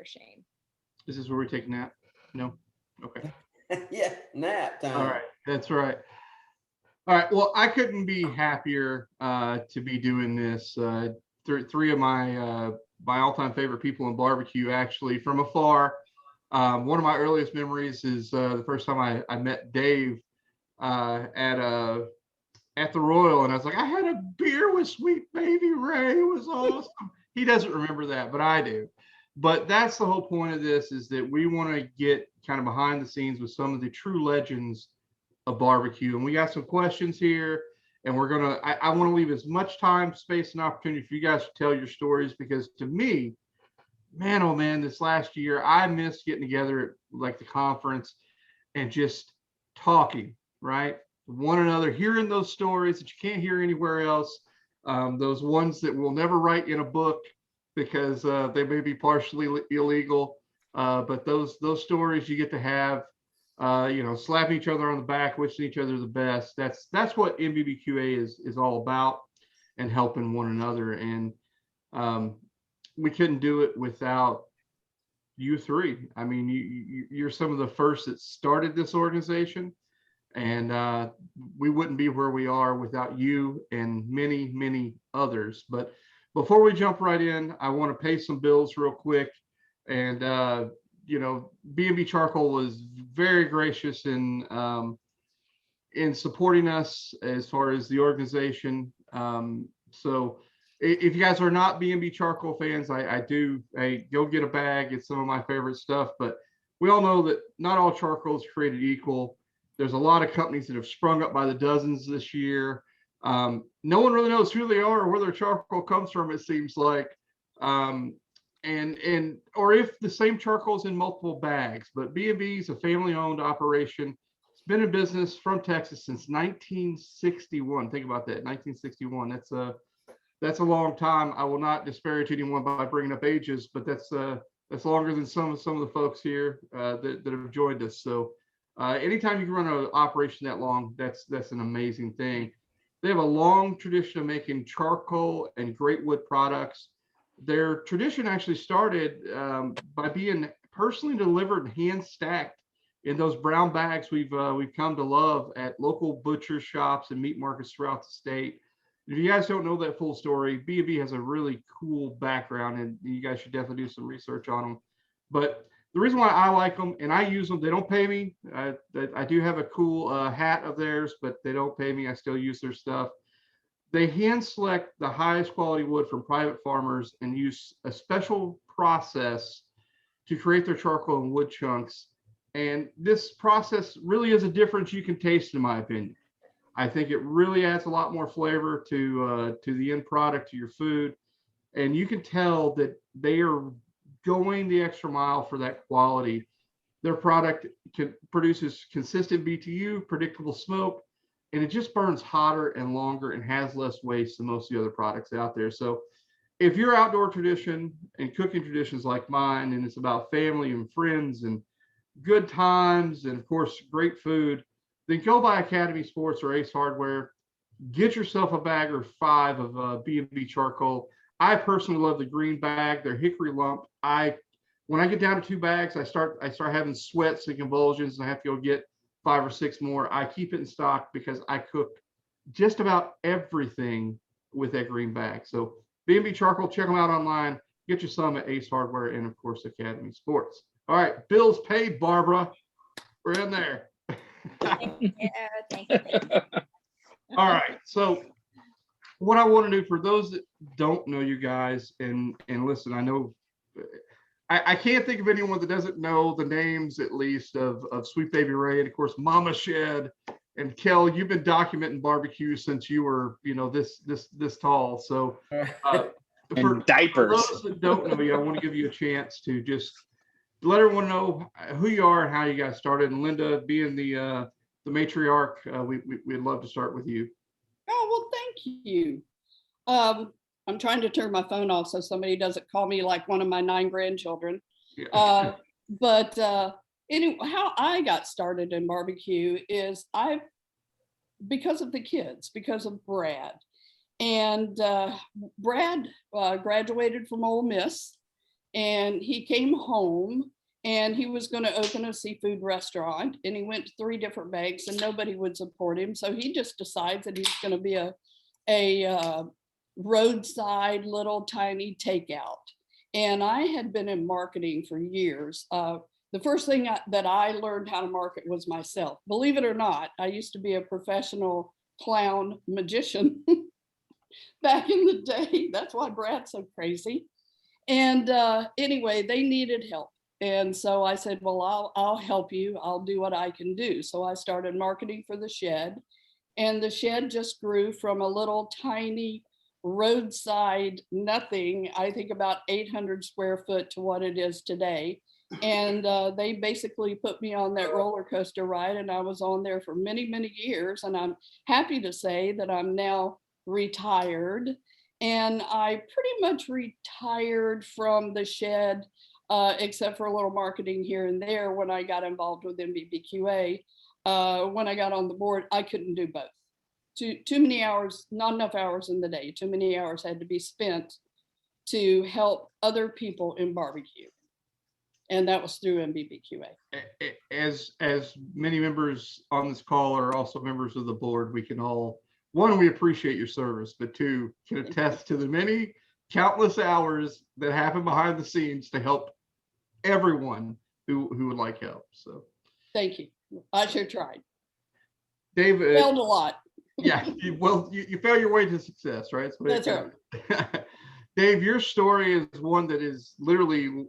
shame. Is this where we take a nap? No? Okay. Yeah, nap time. All right. That's right. All right. Well, I couldn't be happier to be doing this. Three of my all-time favorite people in barbecue, actually, from afar. One of my earliest memories is the first time I met Dave at the Royal, and I was like, I had a beer with Sweet Baby Ray. It was awesome. He doesn't remember that, but I do. But that's the whole point of this, is that we want to get kind of behind the scenes with some of the true legends of barbecue. And we got some questions here, and I want to leave as much time, space, and opportunity for you guys to tell your stories, because to me, man, oh man, this last year, I missed getting together at like the conference and just talking, right? One another, hearing those stories that you can't hear anywhere else, those ones that we'll never write in a book because they may be partially illegal, but those stories you get to have, slapping each other on the back, wishing each other the best. That's what NBBQA is all about, and helping one another. And we couldn't do it without you three. I mean, you're some of the first that started this organization, and we wouldn't be where we are without you and many, many others. But before we jump right in, I want to pay some bills real quick. And B&B Charcoal was very gracious in supporting us as far as the organization. So if you guys are not B&B Charcoal fans, I go get a bag. It's some of my favorite stuff, but we all know that not all charcoal is created equal. There's a lot of companies that have sprung up by the dozens this year. No one really knows who they are or where their charcoal comes from, it seems like. Or if the same charcoal is in multiple bags. But B&B is a family-owned operation. It's been in business from Texas since 1961. Think about that, 1961. That's a long time. I will not disparage anyone by bringing up ages, but that's longer than some of the folks here that have joined us. So anytime you can run an operation that long, that's an amazing thing. They have a long tradition of making charcoal and great wood products. Their tradition actually started by being personally delivered, hand stacked in those brown bags we've come to love at local butcher shops and meat markets throughout the state. If you guys don't know that full story, B&B has a really cool background, and you guys should definitely do some research on them. But the reason why I like them, and I use them, they don't pay me. I do have a cool hat of theirs, but they don't pay me. I still use their stuff. They hand select the highest quality wood from private farmers and use a special process to create their charcoal and wood chunks. And this process really is a difference you can taste, in my opinion. I think it really adds a lot more flavor to the end product, to your food. And you can tell that they are going the extra mile for that quality. Their product produces consistent BTU, predictable smoke, and it just burns hotter and longer and has less waste than most of the other products out there. So if your outdoor tradition and cooking traditions like mine, and it's about family and friends and good times and of course great food, then go by Academy Sports or Ace Hardware. Get yourself a bag or 5 of B&B charcoal. I personally love the green bag, their hickory lump. When I get down to 2 bags, I start having sweats and convulsions, and I have to go get 5 or 6 more. I keep it in stock because I cook just about everything with that green bag. So B&B charcoal, check them out online. Get you some at Ace Hardware and of course Academy Sports. All right, bills paid, Barbara. We're in there. Thank you. Thank you. All right. So what I want to do for those that don't know you guys, and listen, I know I can't think of anyone that doesn't know the names, at least, of Sweet Baby Ray and of course Mama Shed and Kell. You've been documenting barbecue since you were, this tall. So and diapers. For those that don't know you, I want to give you a chance to just let everyone know who you are and how you got started. And Linda, being the matriarch, we'd love to start with you. Oh, well, thank you. I'm trying to turn my phone off so somebody doesn't call me like one of my 9 grandchildren. Yeah. But anyway, how I got started in barbecue is because of the kids, because of Brad. And Brad graduated from Ole Miss, and he came home and he was going to open a seafood restaurant, and he went to 3 different banks and nobody would support him. So he just decides that he's going to be a roadside little tiny takeout. And I had been in marketing for years. The first thing that I learned how to market was myself. Believe it or not, I used to be a professional clown magician back in the day. That's why Brad's so crazy. And anyway, they needed help. And so I said, well, I'll help you. I'll do what I can do. So I started marketing for the shed, and the shed just grew from a little tiny roadside nothing, I think about 800 square foot, to what it is today. And they basically put me on that roller coaster ride, and I was on there for many, many years. And I'm happy to say that I'm now retired. And I pretty much retired from the shed, except for a little marketing here and there when I got involved with NBBQA. When I got on the board, I couldn't do both. Too many hours, not enough hours in the day. Too many hours had to be spent to help other people in barbecue. And that was through NBBQA. As many members on this call are also members of the board, we can all, one, we appreciate your service, but 2, can attest to the many countless hours that happen behind the scenes to help everyone who would like help. So Thank you. I sure tried. Dave, Failed a lot. yeah, you fail your way to success, right? That's right. Dave, your story is one that is literally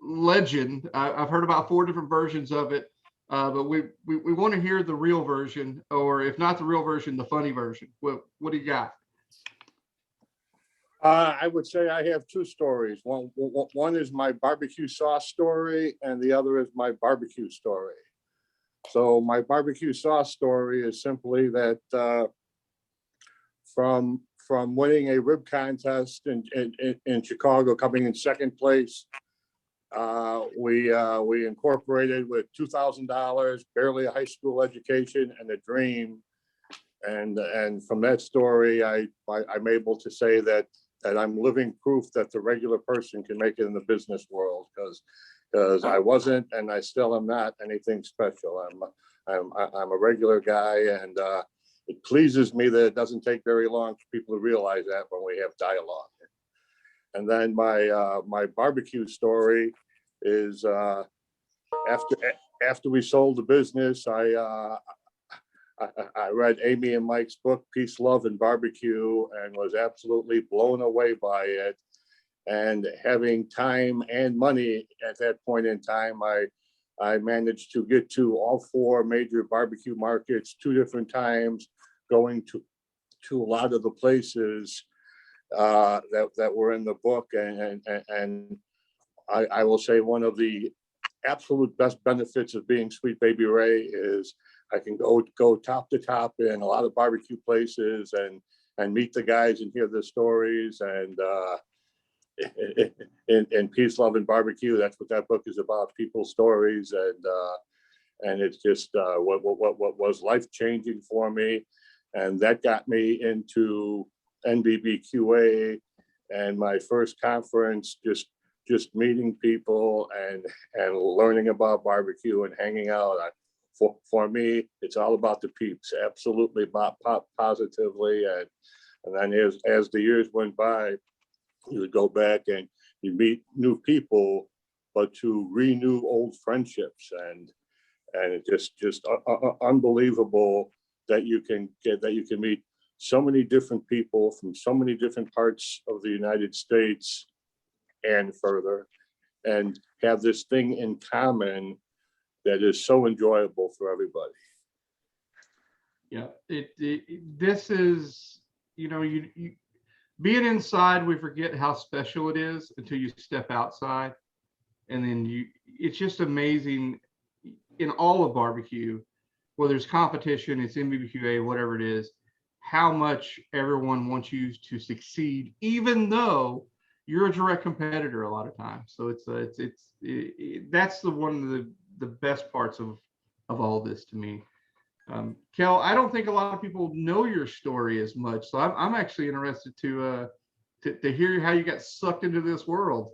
legend. I've heard about 4 different versions of it, but we want to hear the real version, or if not the real version, the funny version. What do you got? I would say I have 2 stories. One is my barbecue sauce story, and the other is my barbecue story. So my barbecue sauce story is simply that from winning a rib contest in Chicago, coming in 2nd place, we incorporated with $2,000, barely a high school education, and a dream. And from that story, I'm able to say that I'm living proof that the regular person can make it in the business world, because I wasn't, and I still am not anything special. I'm a regular guy, and it pleases me that it doesn't take very long for people to realize that when we have dialogue. And then my barbecue story is after we sold the business, I read Amy and Mike's book, Peace, Love, and Barbecue, and was absolutely blown away by it. And having time and money at that point in time, I managed to get to all 4 major barbecue markets 2 different times, going to a lot of the places that were in the book. And I will say one of the absolute best benefits of being Sweet Baby Ray is I can go top to top in a lot of barbecue places and meet the guys and hear their stories. And in Peace, Love, and Barbecue, that's what that book is about: people's stories. And it's just what was life changing for me, and that got me into NBBQA and my first conference. Just meeting people and learning about barbecue and hanging out. For me, it's all about the peeps, absolutely positively. And then as the years went by, you would go back and you meet new people, but to renew old friendships. And it's just unbelievable that you can meet so many different people from so many different parts of the United States and further, and have this thing in common that is so enjoyable for everybody. Yeah, this is, you being inside, we forget how special it is until you step outside. And then it's just amazing in all of barbecue, whether it's competition, it's NBBQA, whatever it is, how much everyone wants you to succeed, even though you're a direct competitor a lot of times. So that's one of the best parts of all this to me. Kell, I don't think a lot of people know your story as much, so I'm actually interested to hear how you got sucked into this world.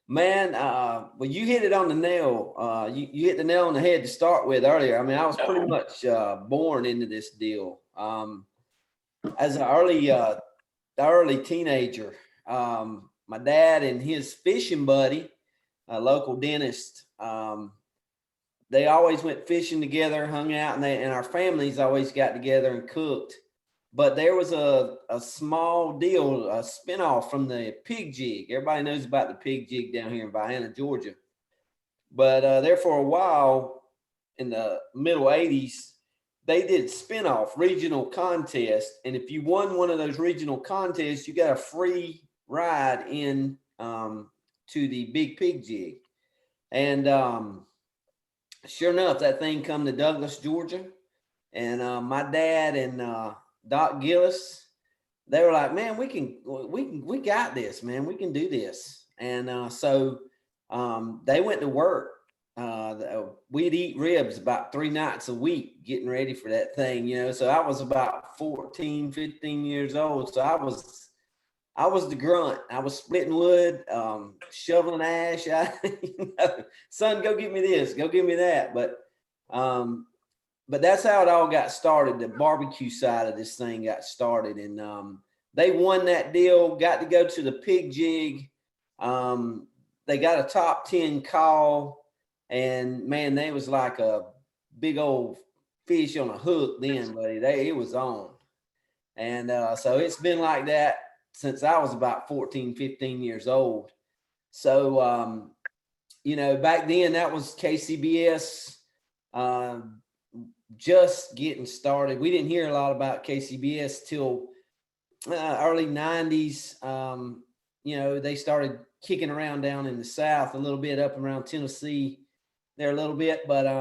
Man, well, you hit it on the nail. You hit the nail on the head to start with earlier. I mean, I was pretty much born into this deal. As an early teenager, my dad and his fishing buddy, a local dentist, they always went fishing together, hung out, and our families always got together and cooked. But there was a small deal, a spinoff from the pig jig. Everybody knows about the pig jig down here in Vienna, Georgia. But there for a while in the middle 80s, they did spinoff regional contests. And if you won one of those regional contests, you got a free ride in to the big pig jig. And sure enough, that thing come to Douglas, Georgia. And my dad and Doc Gillis, they were like, man, we got this, man. We can do this. And so they went to work. We'd eat ribs about 3 nights a week getting ready for that thing, you know. So I was about 14, 15 years old. So I was the grunt. I was splitting wood, shoveling ash. Son, go get me this, go get me that. But that's how it all got started. The barbecue side of this thing got started, and they won that deal. Got to go to the pig jig. They got a top 10 call, and man, they was like a big old fish on a hook then, buddy. It was on, and so it's been like that since I was about 14, 15 years old. So you know, back then that was KCBS. Just getting started. We didn't hear a lot about KCBS till early 90s. You know, they started kicking around down in the South a little bit, up around Tennessee there a little bit. But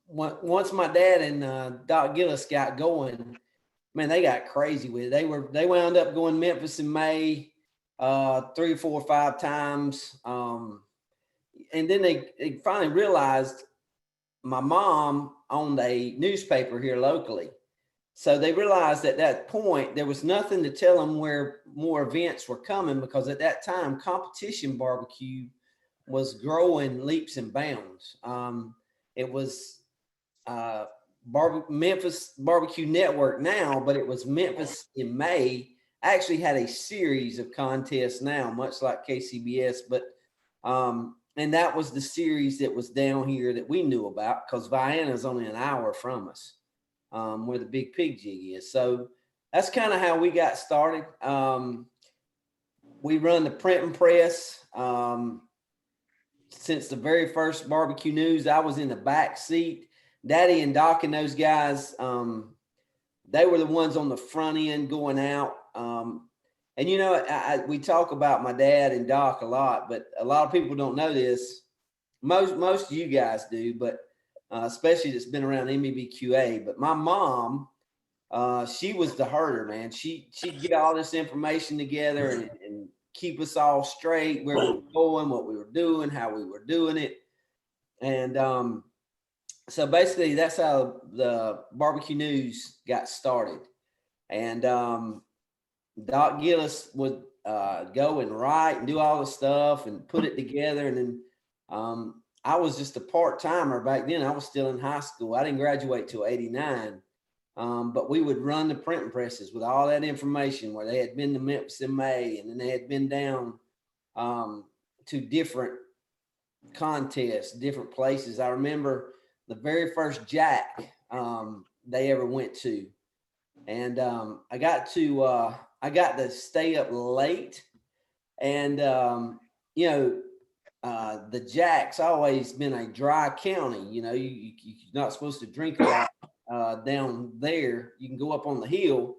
once my dad and Doc Gillis got going, man, they got crazy with it. They wound up going Memphis in May 3, 4, 5 times. And then they finally realized my mom owned a newspaper here locally. So they realized at that point, there was nothing to tell them where more events were coming, because at that time, competition barbecue was growing leaps and bounds. It was Memphis Barbecue Network now, but it was Memphis in May. Actually had a series of contests now, much like KCBS, but and that was the series that was down here that we knew about, because Vienna is only an hour from us, where the big pig jig is. So that's kind of how we got started. We run the printing press. Since the very first barbecue news, I was in the back seat. Daddy and Doc and those guys, they were the ones on the front end going out. And, you know, we talk about my dad and Doc a lot, but a lot of people don't know this. Most of you guys do, but especially that's been around NBBQA. But my mom, she was the herder, man. She'd get all this information together and keep us all straight, where we were going, what we were doing, how we were doing it. And so basically that's how the barbecue news got started. And Doc Gillis would go and write and do all the stuff and put it together. And then I was just a part-timer back then. I was still in high school. I didn't graduate till 89. But we would run the printing presses with all that information, where they had been to Memphis in May, and then they had been down to different contests, different places. I remember the very first Jack they ever went to. And I got to stay up late, and you know, the Jack's always been a dry county. You know, you're not supposed to drink a lot down there. You can go up on the hill,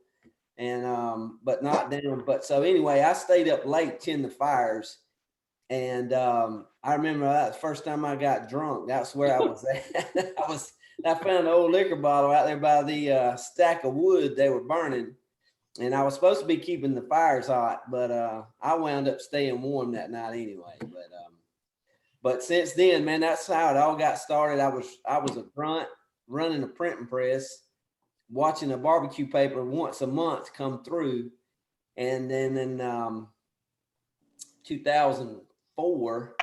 and but not down. But so anyway, I stayed up late tending the fires, and I remember that the first time I got drunk. That's where I was at. I found an old liquor bottle out there by the stack of wood they were burning. And I was supposed to be keeping the fires hot, but I wound up staying warm that night anyway. But since then, man, that's how it all got started. I was a grunt running a printing press, watching a barbecue paper once a month come through. And then 2004,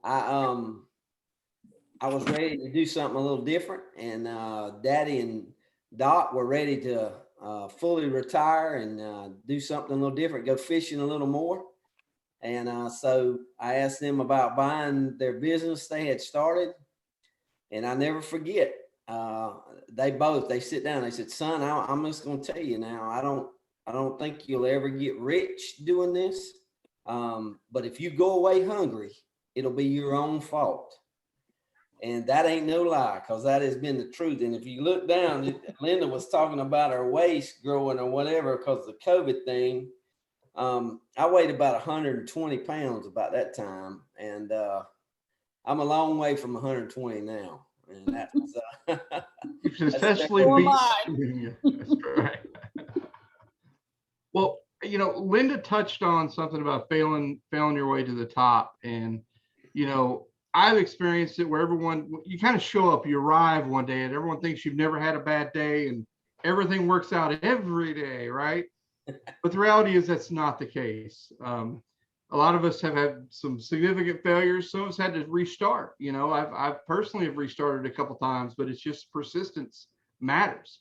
I was ready to do something a little different, and Daddy and Doc were ready to fully retire and do something a little different, go fishing a little more. And so I asked them about buying their business they had started, and I never forget. They sit down. They said, "Son, I'm just going to tell you now. I don't think you'll ever get rich doing this. But if you go away hungry, it'll be your own fault." And that ain't no lie, because that has been the truth. And if you look down, Linda was talking about her waist growing or whatever because of the COVID thing. I weighed about 120 pounds about that time, and I'm a long way from 120 now. And that's Successfully So am beat. That's right. Well, you know, Linda touched on something about failing your way to the top, and you know, I've experienced it where you kind of show up, you arrive one day, and everyone thinks you've never had a bad day, and everything works out every day, right? But the reality is that's not the case. A lot of us have had some significant failures. Some of us had to restart. You know, I've personally have restarted a couple times, but it's just persistence matters.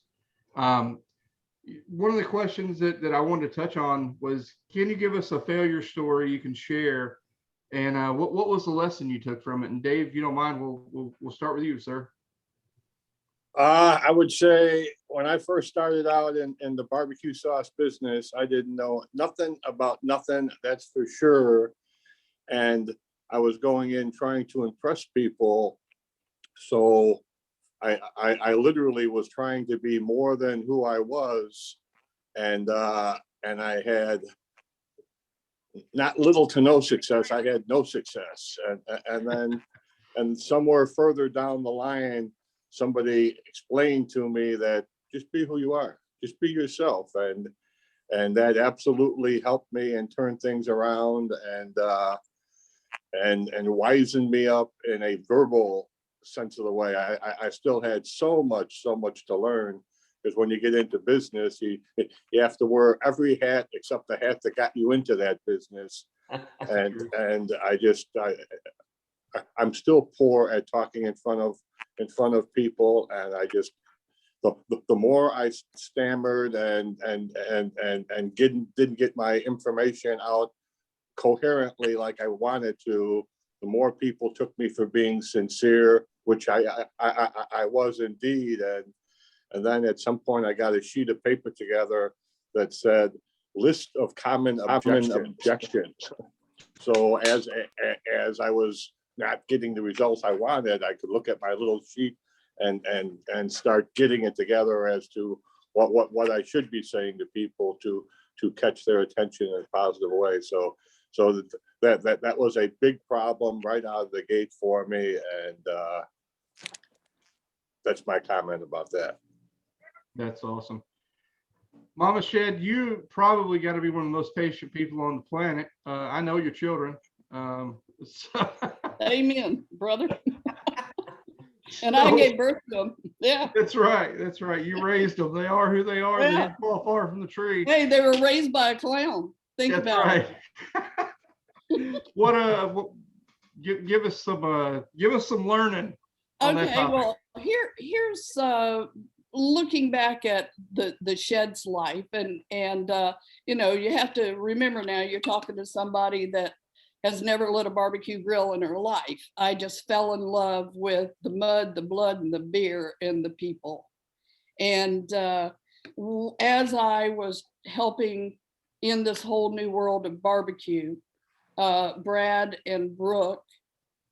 One of the questions that I wanted to touch on was, can you give us a failure story you can share? And what was the lesson you took from it? And Dave, if you don't mind, we'll start with you, sir. I would say when I first started out in the barbecue sauce business, I didn't know nothing about nothing, that's for sure. And I was going in trying to impress people. So I literally was trying to be more than who I was. And I had not little to no success. I had no success. And somewhere further down the line, somebody explained to me that just be who you are, just be yourself. And that absolutely helped me and turn things around and wizened me up in a verbal sense of the way. I still had so much to learn, because when you get into business, you have to wear every hat except the hat that got you into that business. And I'm still poor at talking in front of people, and I just the more I stammered and didn't get my information out coherently like I wanted to, the more people took me for being sincere, which I was indeed. And then at some point I got a sheet of paper together that said list of common objections. So as I was not getting the results I wanted, I could look at my little sheet and start getting it together as to what I should be saying to people to catch their attention in a positive way. So that was a big problem right out of the gate for me, and that's my comment about that. That's awesome. Mama Shed, you probably got to be one of the most patient people on the planet. I know your children. Amen, brother. And I gave birth to them. Yeah. That's right. That's right. You raised them. They are who they are. Yeah. They didn't fall far from the tree. Hey, they were raised by a clown. Think That's about right. it. Give us some learning on that Okay, topic. well, here's looking back at the Shed's life, and you know, you have to remember now you're talking to somebody that has never lit a barbecue grill in her life. I just fell in love with the mud, the blood, and the beer and the people. And as I was helping in this whole new world of barbecue, Brad and Brooke,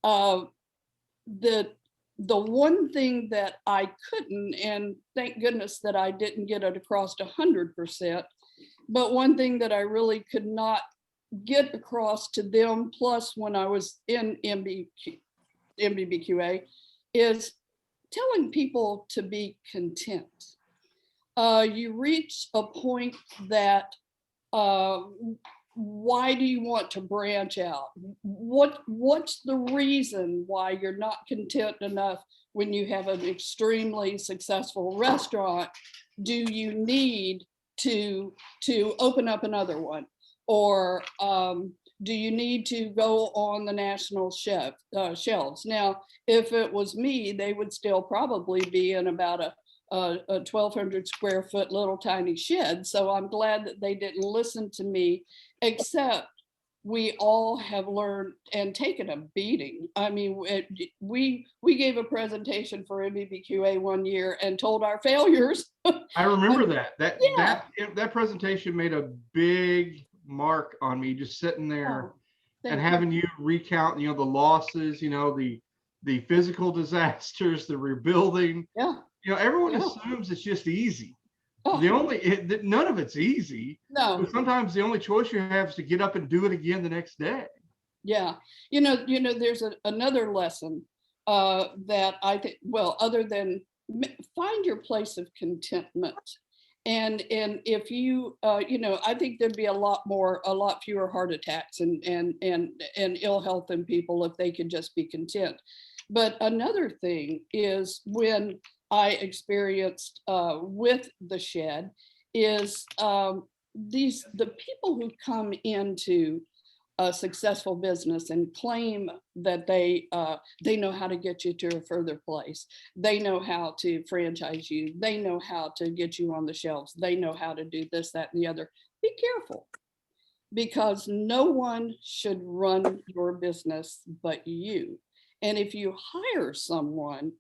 the one thing that I couldn't, and thank goodness that I didn't get it across 100%, but one thing that I really could not get across to them, plus when I was in NBBQA, is telling people to be content. You reach a point that why do you want to branch out? What's the reason why you're not content enough when you have an extremely successful restaurant? Do you need to open up another one? Or do you need to go on the national shelves? Now, if it was me, they would still probably be in about a 1,200 square foot little tiny shed. So I'm glad that they didn't listen to me, except we all have learned and taken a beating. I mean, we gave a presentation for NBBQA one year and told our failures. I remember that. Yeah. That presentation made a big mark on me, just sitting there and having you recount, the losses, the physical disasters, the rebuilding. Yeah. Everyone assumes it's just easy. Oh. None of it's easy. No. But sometimes the only choice you have is to get up and do it again the next day. Yeah. There's another lesson that I think, well, other than find your place of contentment. And if you, I think there'd be a lot fewer heart attacks and ill health in people if they could just be content. But another thing is, when I experienced with the shed, is the people who come into a successful business and claim that they know how to get you to a further place. They know how to franchise you. They know how to get you on the shelves. They know how to do this, that, and the other. Be careful, because no one should run your business but you. And if you hire someone,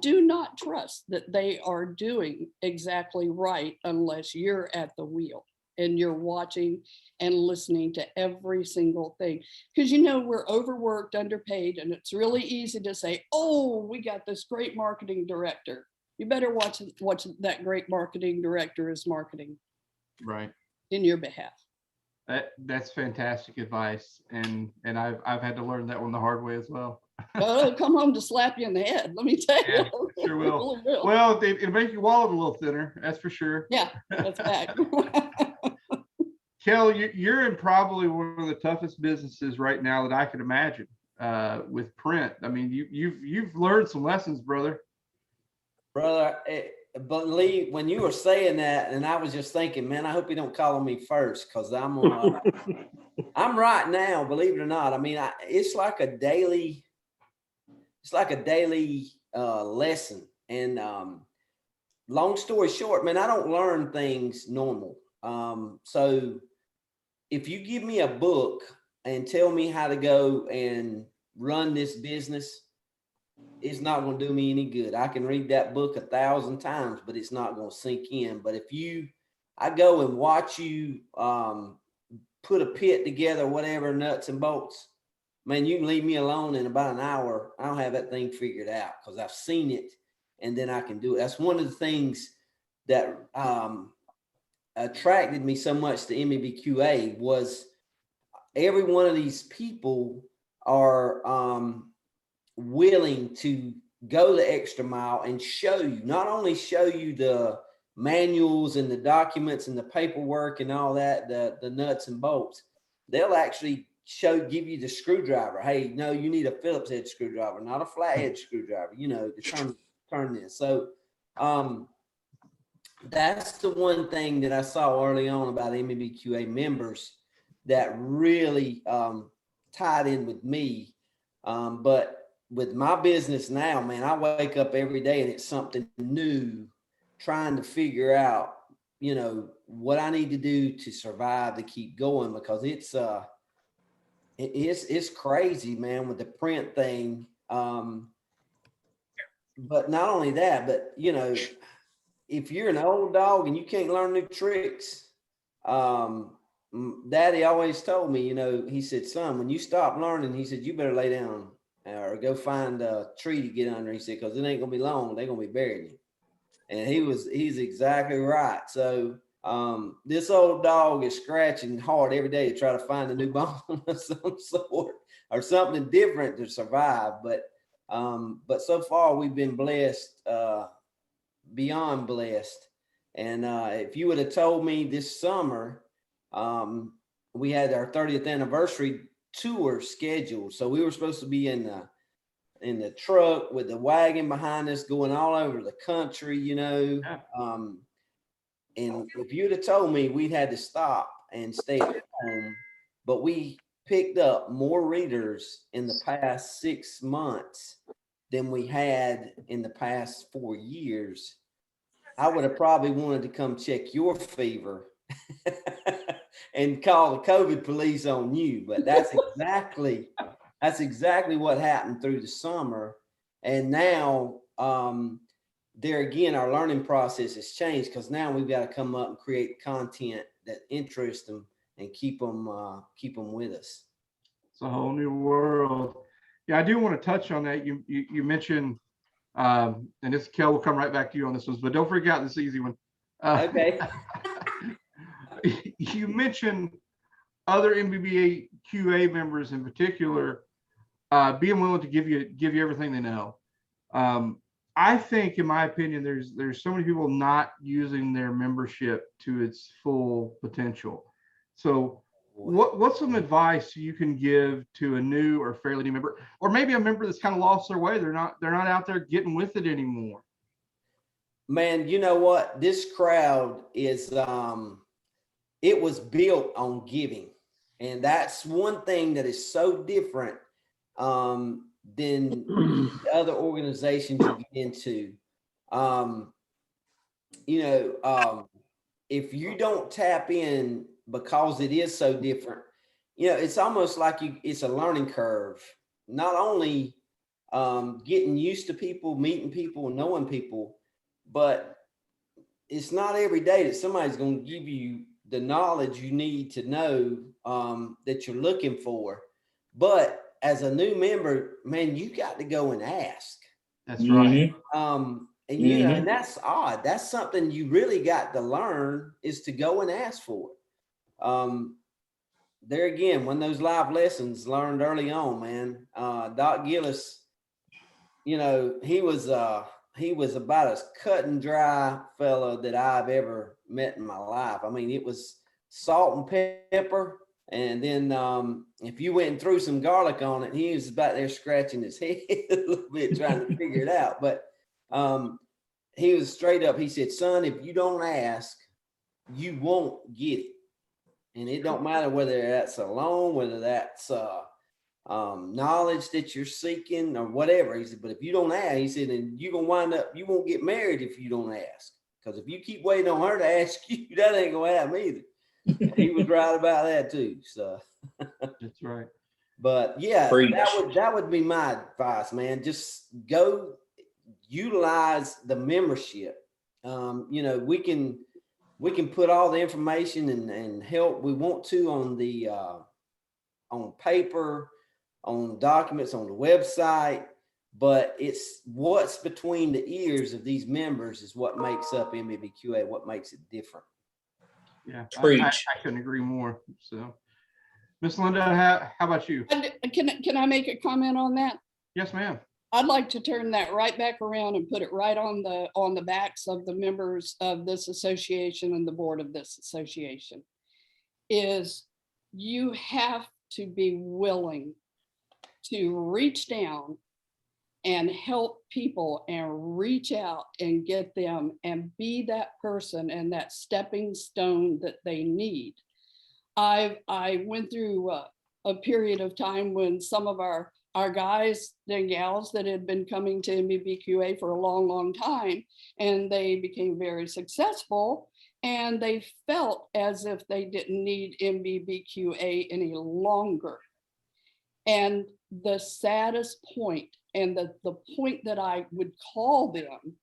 do not trust that they are doing exactly right unless you're at the wheel and you're watching and listening to every single thing. Because we're overworked, underpaid, and it's really easy to say, oh, we got this great marketing director. You better watch that great marketing director is marketing Right. in your behalf. That's fantastic advice. And I've had to learn that one the hard way as well. Oh, come home to slap you in the head, let me tell Yeah, you. sure will. Really will. Well, it'll make your wallet a little thinner, that's for sure. Yeah, that's fact. Kell, you're in probably one of the toughest businesses right now that I could imagine with print. I mean, you've learned some lessons, brother. Brother, believe when you were saying that, and I was just thinking, man, I hope you don't call on me first, because I'm I'm right now, believe it or not. I mean, it's like a daily lesson. And long story short, man, I don't learn things normal. So if you give me a book and tell me how to go and run this business, it's not going to do me any good. I can read that book 1,000 times, but it's not going to sink in. But if I go and watch you put a pit together, whatever, nuts and bolts, man, you can leave me alone in about an hour. I'll have that thing figured out, because I've seen it, and then I can do it. That's one of the things that attracted me so much to NBBQA, was every one of these people are willing to go the extra mile and show you, not only show you the manuals and the documents and the paperwork and all that, the nuts and bolts, they'll actually give you the screwdriver. Hey, no, you need a Phillips head screwdriver, not a flathead screwdriver, to turn this. So that's the one thing that I saw early on about NBBQA members that really tied in with me. But with my business now, man, I wake up every day and it's something new, trying to figure out, what I need to do to survive, to keep going, because it's crazy, man, with the print thing. But not only that, but if you're an old dog and you can't learn new tricks, Daddy always told me, he said, son, when you stop learning, he said, you better lay down or go find a tree to get under. He said, because it ain't gonna be long, they're gonna be burying you. And he's exactly right. So this old dog is scratching hard every day to try to find a new bone of some sort or something different to survive. But so far we've been blessed, beyond blessed. And if you would have told me this summer, we had our 30th anniversary tour scheduled. So we were supposed to be in the truck with the wagon behind us, going all over the country, Yeah. And if you'd have told me we'd had to stop and stay at home, but we picked up more readers in the past 6 months than we had in the past 4 years, I would have probably wanted to come check your fever and call the COVID police on you. But that's exactly what happened through the summer. And now there again, our learning process has changed because now we've got to come up and create content that interests them and keep them with us. It's a whole new world. Yeah, I do want to touch on that. You mentioned, and this Kell will come right back to you on this one, but don't forget this easy one. Okay. You mentioned other NBBQA members in particular being willing to give you everything they know. I think, in my opinion, there's so many people not using their membership to its full potential. So what's some advice you can give to a new or fairly new member, or maybe a member that's kind of lost their way? They're not out there getting with it anymore. Man, you know what? This crowd is it was built on giving. And that's one thing that is so different than the other organizations you get into. If you don't tap in because it is so different, it's almost like it's a learning curve. Not only getting used to people, meeting people, and knowing people, but it's not every day that somebody's going to give you the knowledge you need to know that you're looking for. But as a new member, man, you got to go and ask. That's right. And that's odd. That's something you really got to learn, is to go and ask for it. There again, one of those live lessons learned early on, man. Doc Gillis, he was about as cut and dry fella that I've ever met in my life. I mean, it was salt and pepper. And then if you went and threw some garlic on it, he was about there scratching his head a little bit, trying to figure it out. But he was straight up. He said, son, if you don't ask, you won't get it. And it don't matter whether that's a loan, whether that's knowledge that you're seeking or whatever. He said, but if you don't ask, he said, and you're going to wind up, you won't get married if you don't ask. Because if you keep waiting on her to ask you, that ain't going to happen either. He was right about that too. So that's right. But yeah, Preach. that would be my advice, man. Just go utilize the membership. We can put all the information and help we want to on the on paper, on documents, on the website, but it's what's between the ears of these members is what makes up NBBQA, what makes it different. Yeah, Preach. I couldn't agree more. So, Miss Linda, how about you? And can I make a comment on that? Yes, ma'am. I'd like to turn that right back around and put it right on the backs of the members of this association and the board of this association. Is you have to be willing to reach down and help people and reach out and get them and be that person and that stepping stone that they need. I went through a period of time when some of our guys and gals that had been coming to NBBQA for a long, long time, and they became very successful, and they felt as if they didn't need NBBQA any longer. And the saddest point, and the point that I would call them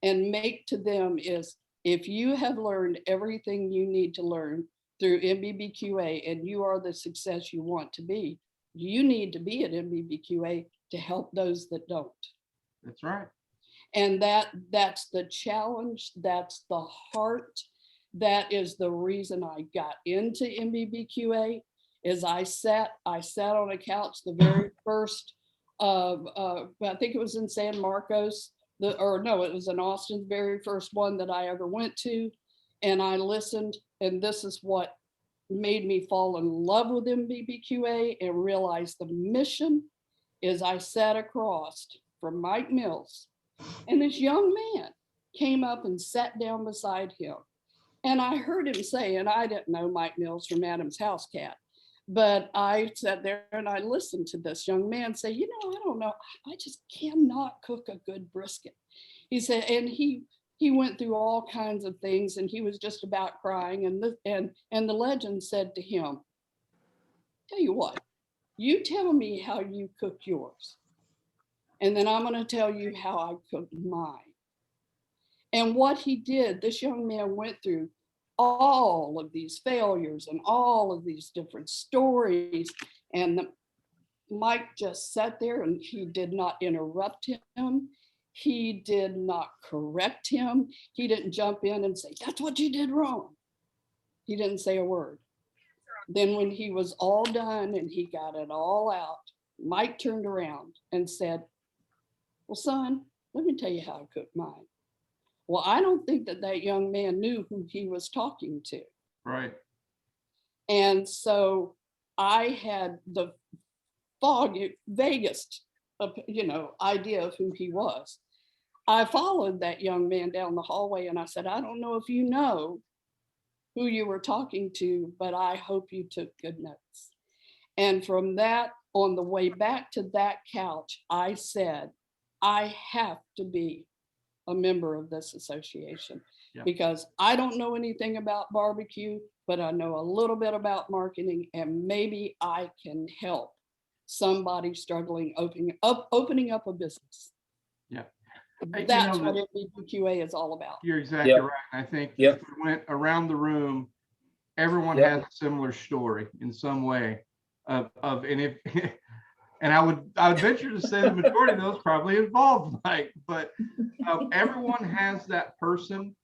and make to them is, if you have learned everything you need to learn through NBBQA and you are the success you want to be, you need to be at NBBQA to help those that don't. That's right. And that's the challenge. That's the heart. That is the reason I got into NBBQA. Is I sat on a couch the very first I think it was in San Marcos, it was in Austin, the very first one that I ever went to, and I listened, and this is what made me fall in love with NBBQA and realize the mission. Is I sat across from Mike Mills, and this young man came up and sat down beside him, And I heard him say, and I didn't know Mike Mills from Adam's House Cat, but I sat there and I listened to this young man say, you know, I don't know, I just cannot cook a good brisket. He said, and he went through all kinds of things, and he was just about crying. And the legend said to him, tell you what, you tell me how you cook yours, and then I'm going to tell you how I cooked mine. And what he did, this young man went through all of these failures and all of these different stories. And Mike just sat there, and he did not interrupt him. He did not correct him. He didn't jump in and say, that's what you did wrong. He didn't say a word. Then when he was all done and he got it all out, Mike turned around and said, well, son, let me tell you how I cooked mine. Well, I don't think that young man knew who he was talking to. Right. And so I had the vaguest, idea of who he was. I followed that young man down the hallway and I said, I don't know if you know who you were talking to, but I hope you took good notes. And from that, on the way back to that couch, I said, I have to be a member of this association because I don't know anything about barbecue, but I know a little bit about marketing, and maybe I can help somebody struggling opening up a business. Yeah. That's what NBBQA is all about. You're exactly right. I think if we went around the room, everyone has a similar story in some way and if and I would venture to say the majority of those probably involved Mike, but everyone has that person,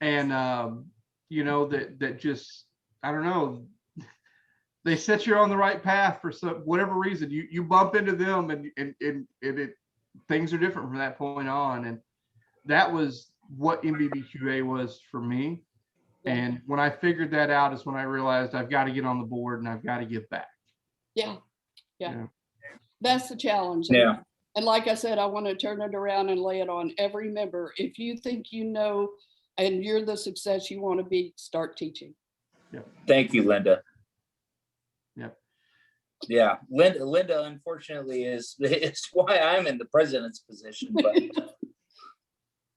and that just, I don't know, they set you on the right path for whatever reason. You bump into them and things are different from that point on, and that was what NBBQA was for me. And when I figured that out is when I realized I've got to get on the board and I've got to give back. Yeah. That's the challenge. Yeah. And like I said, I want to turn it around and lay it on every member. If you think you know and you're the success you want to be, start teaching. Thank you, Linda. Yep. Yeah, Linda unfortunately is why I'm in the president's position,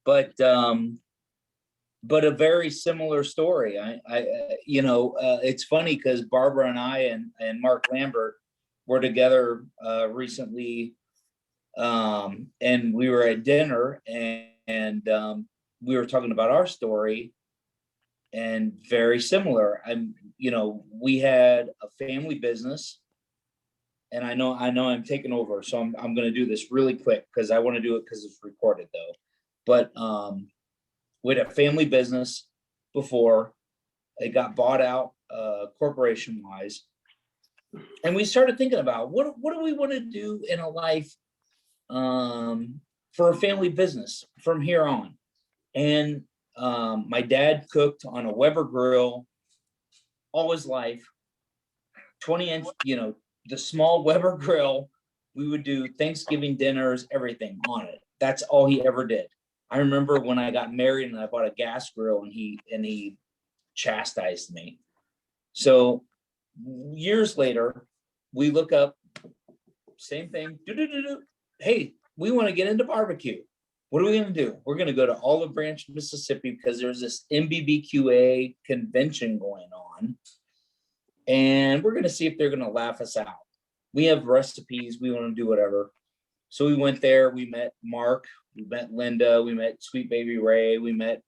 but a very similar story. It's funny because Barbara and I and Mark Lambert were together recently, and we were at dinner, and we were talking about our story, and very similar. We had a family business, and I know I'm taking over, so I'm going to do this really quick because I want to do it because it's recorded though. But we had a family business before it got bought out corporation wise. And we started thinking about what do we want to do in a life for a family business from here on. And my dad cooked on a Weber grill all his life, 20-inch, the small Weber grill. We would do Thanksgiving dinners, everything on it. That's all he ever did. I remember when I got married and I bought a gas grill, and he chastised me. So years later, we look up, same thing. Hey, we want to get into barbecue. What are we going to do? We're going to go to Olive Branch, Mississippi, because there's this NBBQA convention going on. And we're going to see if they're going to laugh us out. We have recipes. We want to do whatever. So we went there. We met Mark. We met Linda. We met Sweet Baby Ray. We met,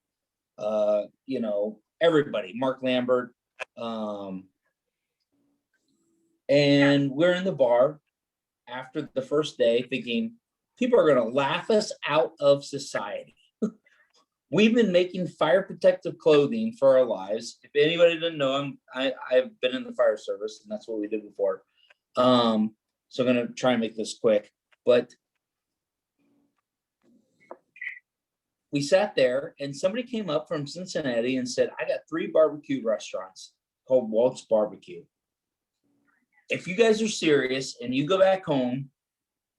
everybody. Mark Lambert. And we're in the bar after the first day thinking, people are going to laugh us out of society. We've been making fire protective clothing for our lives. If anybody didn't know, I've been in the fire service, and that's what we did before. So I'm going to try and make this quick. But we sat there, and somebody came up from Cincinnati and said, I got 3 barbecue restaurants called Walt's Barbecue. If you guys are serious and you go back home,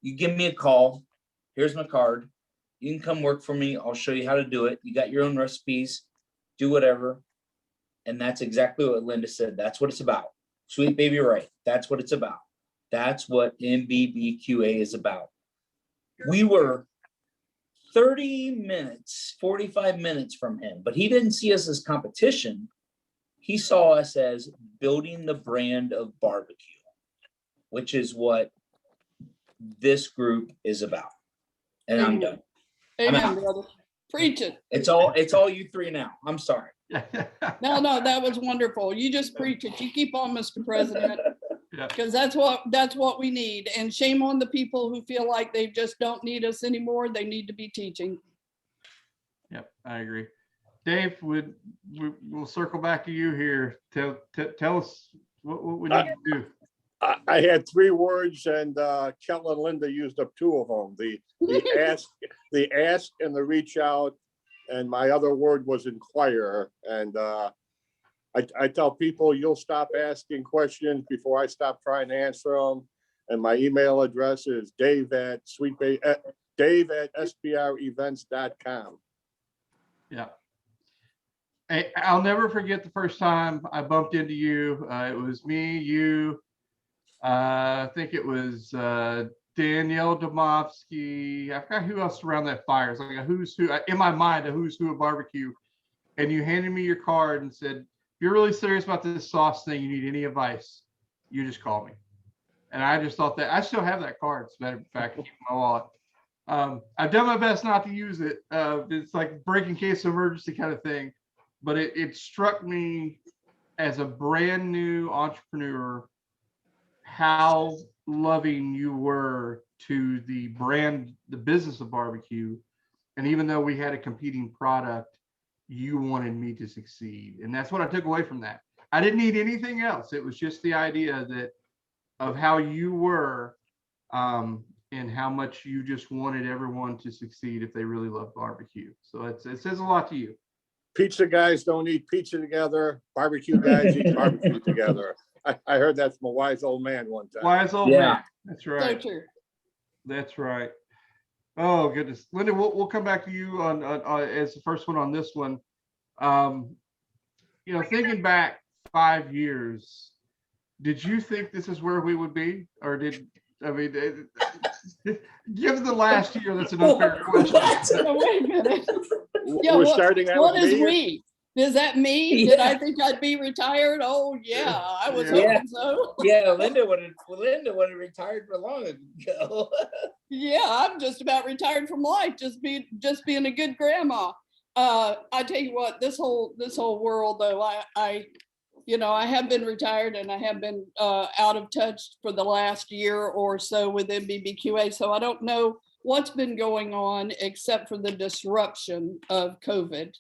you give me a call. Here's my card. You can come work for me. I'll show you how to do it. You got your own recipes. Do whatever. And that's exactly what Linda said. That's what it's about. Sweet Baby Ray. That's what it's about. That's what NBBQA is about. We were 30 minutes, 45 minutes from him, but he didn't see us as competition. He saw us as building the brand of barbecue, which is what this group is about. And I'm done. Amen, brother. Preach it. It's all you three now. I'm sorry. No, that was wonderful. You just preach it. You keep on, Mr. President, Yeah. because that's what we need. And shame on the people who feel like they just don't need us anymore. They need to be teaching. Yep, I agree. Dave, we'll circle back to you here. Tell us what we need to do. I had 3 words, and Kell and Linda used up 2 of them. The ask and the reach out, and my other word was inquire. And I tell people, you'll stop asking questions before I stop trying to answer them. And my email address is dave@sbrevents.com. Yeah. I'll never forget the first time I bumped into you. It was me, you, I think it was Danielle Domovsky. I forgot who else around that fire. It's like a who's who in my mind, a who's who of barbecue. And you handed me your card and said, if you're really serious about this sauce thing, you need any advice, you just call me. And I just thought that I still have that card. As a matter of fact, it's in my wallet. I've done my best not to use it. It's like breaking case of emergency kind of thing. But it struck me as a brand new entrepreneur how loving you were to the brand, the business of barbecue. And even though we had a competing product, you wanted me to succeed. And that's what I took away from that. I didn't need anything else. It was just the idea of how you were and how much you just wanted everyone to succeed if they really love barbecue. So it says a lot to you. Pizza guys don't eat pizza together. Barbecue guys eat barbecue together. I heard that from a wise old man one time. Wise old man. That's right. So true. That's right. Oh goodness, Linda, we'll come back to you on as the first one on this one. Thinking back 5 years, did you think this is where we would be, or given the last year, that's an unfair question. No, wait a minute. We're starting out. What is we? Is that me? Did I think I'd be retired? Oh yeah, I was hoping so. Yeah, Linda would have retired for long ago. Yeah, I'm just about retired from life, just being a good grandma. I tell you what, this whole world though, I have been retired and I have been out of touch for the last year or so with NBBQA, so I don't know what's been going on except for the disruption of COVID.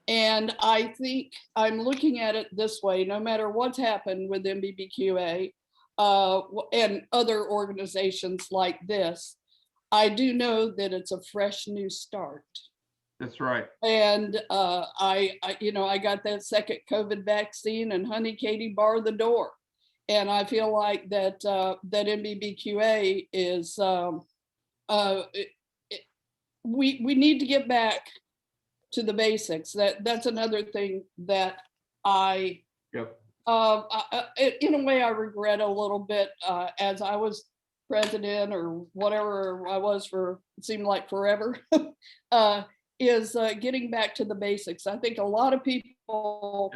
And I think I'm looking at it this way: no matter what's happened with NBBQA and other organizations like this, I do know that it's a fresh new start. That's right. And I got that second COVID vaccine, and honey, Katie barred the door. And I feel like that NBBQA is we need to get back to the basics. That's another thing that in a way I regret a little bit as I was president or whatever I was for, it seemed like forever, is getting back to the basics. I think a lot of people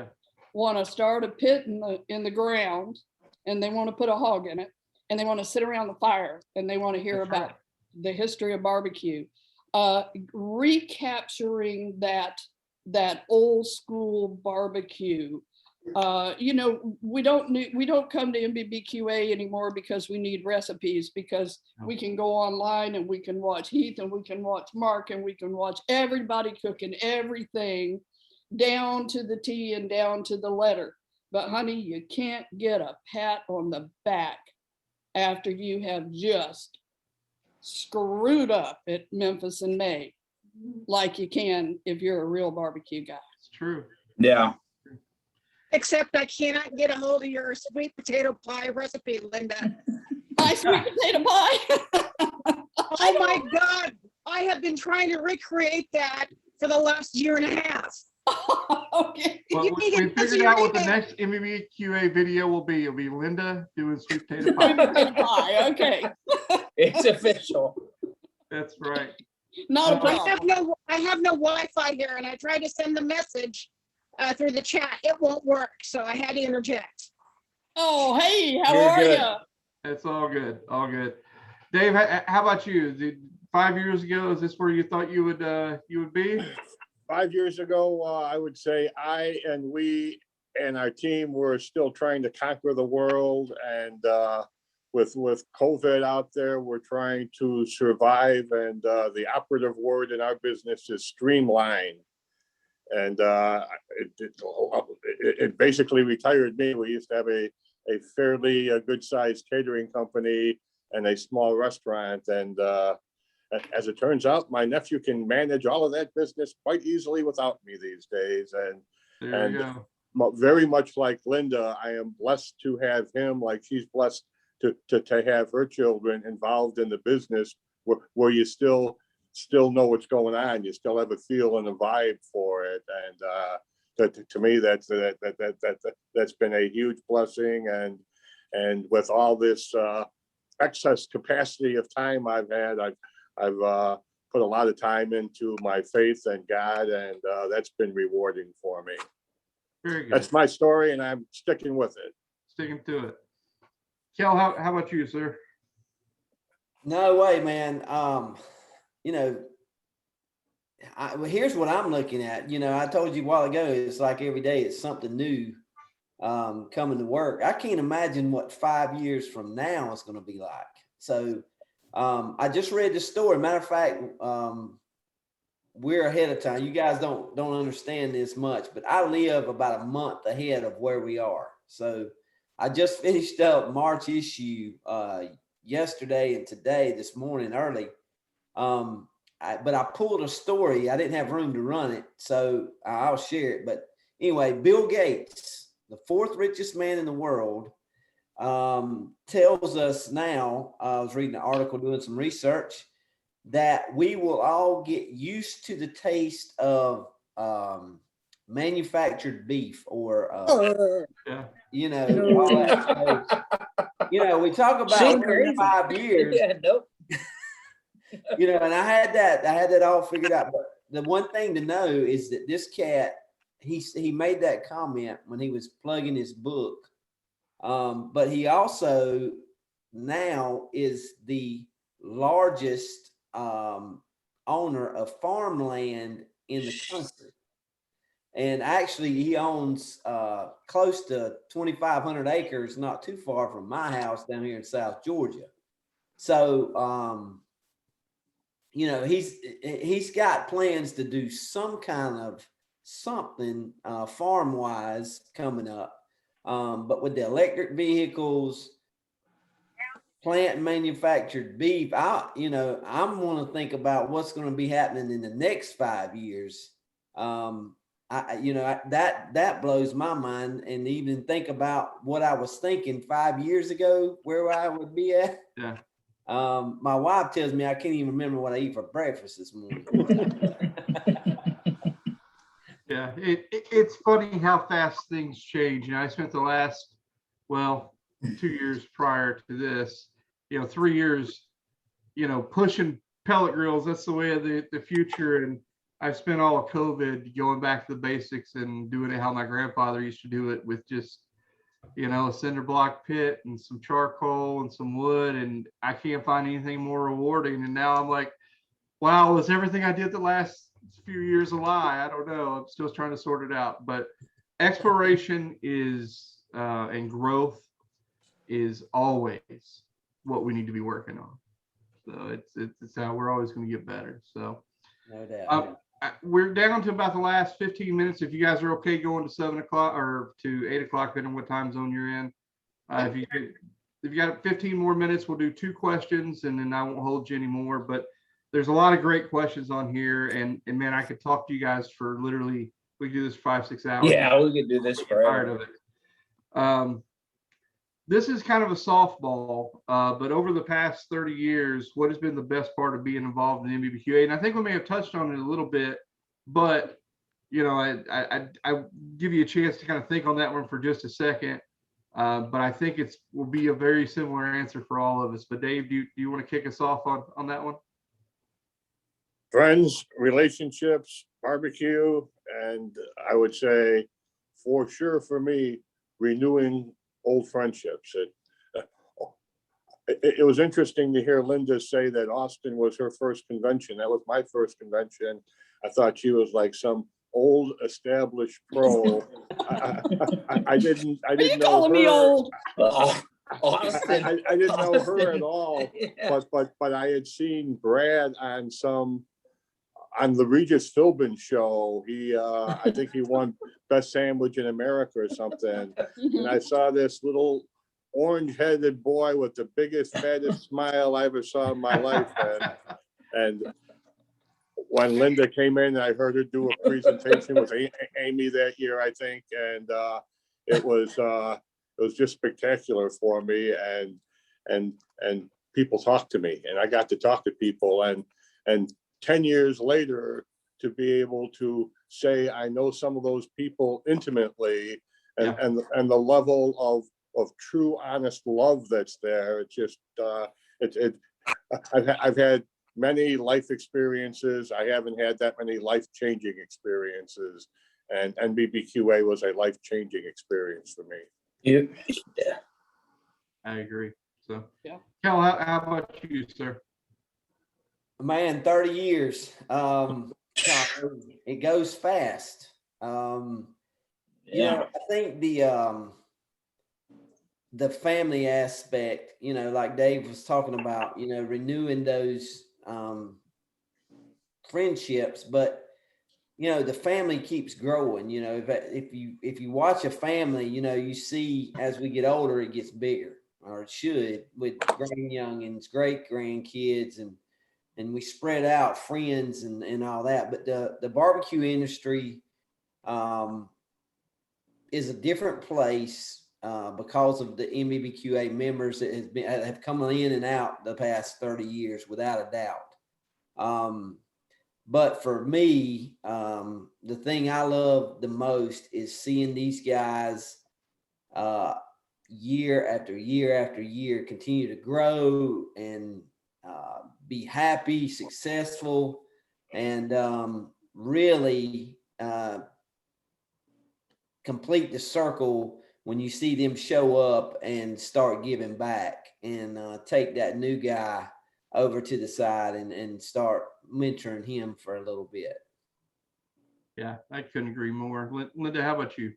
want to start a pit in the ground, and they want to put a hog in it, and they want to sit around the fire, and they want to hear about the history of barbecue. Recapturing that old school barbecue. We don't come to NBBQA anymore because we need recipes, because we can go online and we can watch Heath and we can watch Mark and we can watch everybody cooking everything down to the T and down to the letter. But honey, you can't get a pat on the back after you have just screwed up at Memphis in May, like you can if you're a real barbecue guy. It's true. Yeah. Except I cannot get a hold of your sweet potato pie recipe, Linda. My sweet potato pie. Oh my God. I have been trying to recreate that for the last year and a half. Okay. Well, You we can answer figured your out what the email. next NBBQA video will be. It'll be Linda doing sweet potato pie. Sweet potato pie, okay, It's official. That's right. not a Oh. problem. I have no Wi-Fi here, and I tried to send the message through the chat. It won't work, so I had to interject. Oh, hey, how You're are good. you? It's all good. All good. Dave, how about you? 5 years ago, is this where you thought you would be? 5 years ago, I would say we and our team were still trying to conquer the world. And with COVID out there, we're trying to survive. And the operative word in our business is streamline. And it basically retired me. We used to have a fairly good sized catering company and a small restaurant. And as it turns out, my nephew can manage all of that business quite easily without me these days. There you go. Very much like Linda, I am blessed to have him, like she's blessed to have her children involved in the business where you still know what's going on. You still have a feel and a vibe for it. And to me, that's been a huge blessing. And with all this excess capacity of time I've had, I've put a lot of time into my faith and God, and that's been rewarding for me. Very good. That's my story, and I'm sticking with it. Sticking to it. Kell, how about you, sir? No way, man. Here's what I'm looking at. I told you a while ago, it's like every day it's something new coming to work. I can't imagine what 5 years from now is going to be like. So I just read the story. Matter of fact, we're ahead of time. You guys don't understand this much, but I live about a month ahead of where we are. So I just finished up March issue yesterday and today, this morning early. But I pulled a story. I didn't have room to run it, so I'll share it. But anyway, Bill Gates, the fourth richest man in the world, tells us now, I was reading an article, doing some research, that we will all get used to the taste of manufactured beef or, Yeah. all that. So, we talk about every 5 years. Yeah, nope. And I had that all figured out. But the one thing to know is that this cat, he made that comment when he was plugging his book. But he also now is the largest owner of farmland in the country. And actually he owns close to 2,500 acres, not too far from my house down here in South Georgia. So, he's got plans to do some kind of something farm wise coming up. But with the electric vehicles, plant manufactured beef, I'm going to think about what's going to be happening in the next 5 years. That blows my mind, and even think about what I was thinking 5 years ago, where I would be at. Yeah. My wife tells me I can't even remember what I eat for breakfast this morning. Yeah, it's funny how fast things change. I spent the last, 2 years prior to this, 3 years, pushing pellet grills. That's the way of the future. And I've spent all of COVID going back to the basics and doing it how my grandfather used to do it, with just, a cinder block pit and some charcoal and some wood. And I can't find anything more rewarding. And now I'm like, wow, was everything I did the last few years a lie? I don't know. I'm still trying to sort it out. But exploration is and growth is always what we need to be working on. So it's how we're always going to get better. So No doubt. we're down to about the last 15 minutes. If you guys are okay going to 7 o'clock or to 8 o'clock, depending on what time zone you're in. If you got 15 more minutes, we'll do 2 questions, and then I won't hold you anymore. But there's a lot of great questions on here, and man, I could talk to you guys for literally, we could do this 5-6 hours. Yeah, we could do this Tired forever. of it. This is kind of a softball, but over the past 30 years, what has been the best part of being involved in NBBQA? And I think we may have touched on it a little bit but you know, I give you a chance to kind of think on that one for just a second. But I think will be a very similar answer for all of us. But Dave, do you want to kick us off on that one? Friends, relationships, barbecue, and I would say for sure for me, renewing old friendships. It was interesting to hear Linda say that Austin was her first convention. That was my first convention. I thought she was like some old established pro. I didn't Are you know calling me her. old? Oh, Austin. I didn't know her Austin. at all, Yeah. but I had seen Brad on the Regis Philbin show. I think he won Best Sandwich in America or something. And I saw this little orange-headed boy with the biggest, fattest smile I ever saw in my life. And when Linda came in, I heard her do a presentation with Amy that year, I think, and it was just spectacular for me. And people talked to me, and I got to talk to people. And 10 years later, to be able to say I know some of those people intimately, and the level of true, honest love that's there. It's just I've had many life experiences. I haven't had that many life-changing experiences, and NBBQA was a life-changing experience for me. Yeah. I agree. So, Yeah. Cal, how about you, sir? Man, 30 years. It goes fast. You know, I think the family aspect, you know, like Dave was talking about, you know, renewing those friendships, but you know, the family keeps growing. You know, if you watch a family, you know, you see as we get older, it gets bigger, or it should, with youngins, great grandkids, and we spread out friends and all that. But the barbecue industry is a different place because of the NBBQA members that have come in and out the past 30 years, without a doubt. But for me, the thing I love the most is seeing these guys year after year after year continue to grow and be happy, successful, and really complete the circle when you see them show up and start giving back and take that new guy over to the side and start mentoring him for a little bit. Yeah, I couldn't agree more. Linda, how about you?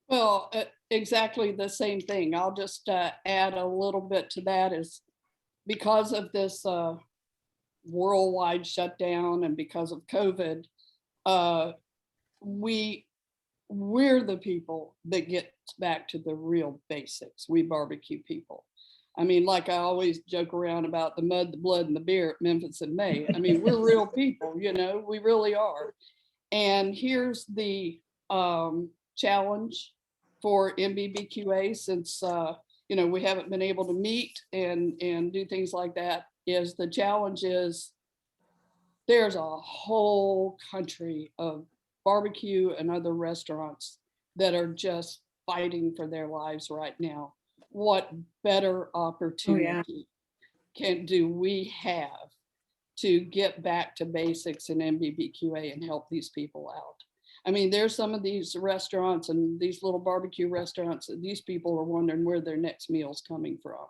Well, exactly the same thing. I'll just add a little bit to that. Is because of this worldwide shutdown and because of COVID, we're the people that get back to the real basics. We barbecue people. I mean, like I always joke around about the mud, the blood, and the beer at Memphis in May. I mean, we're real people, you know, we really are. And here's the challenge for NBBQA, since you know, we haven't been able to meet and do things like that, is the challenge is there's a whole country of barbecue and other restaurants that are just fighting for their lives right now. What better opportunity do we have to get back to basics in NBBQA and help these people out? I mean, there's some of these restaurants and these little barbecue restaurants that these people are wondering where their next meal's coming from.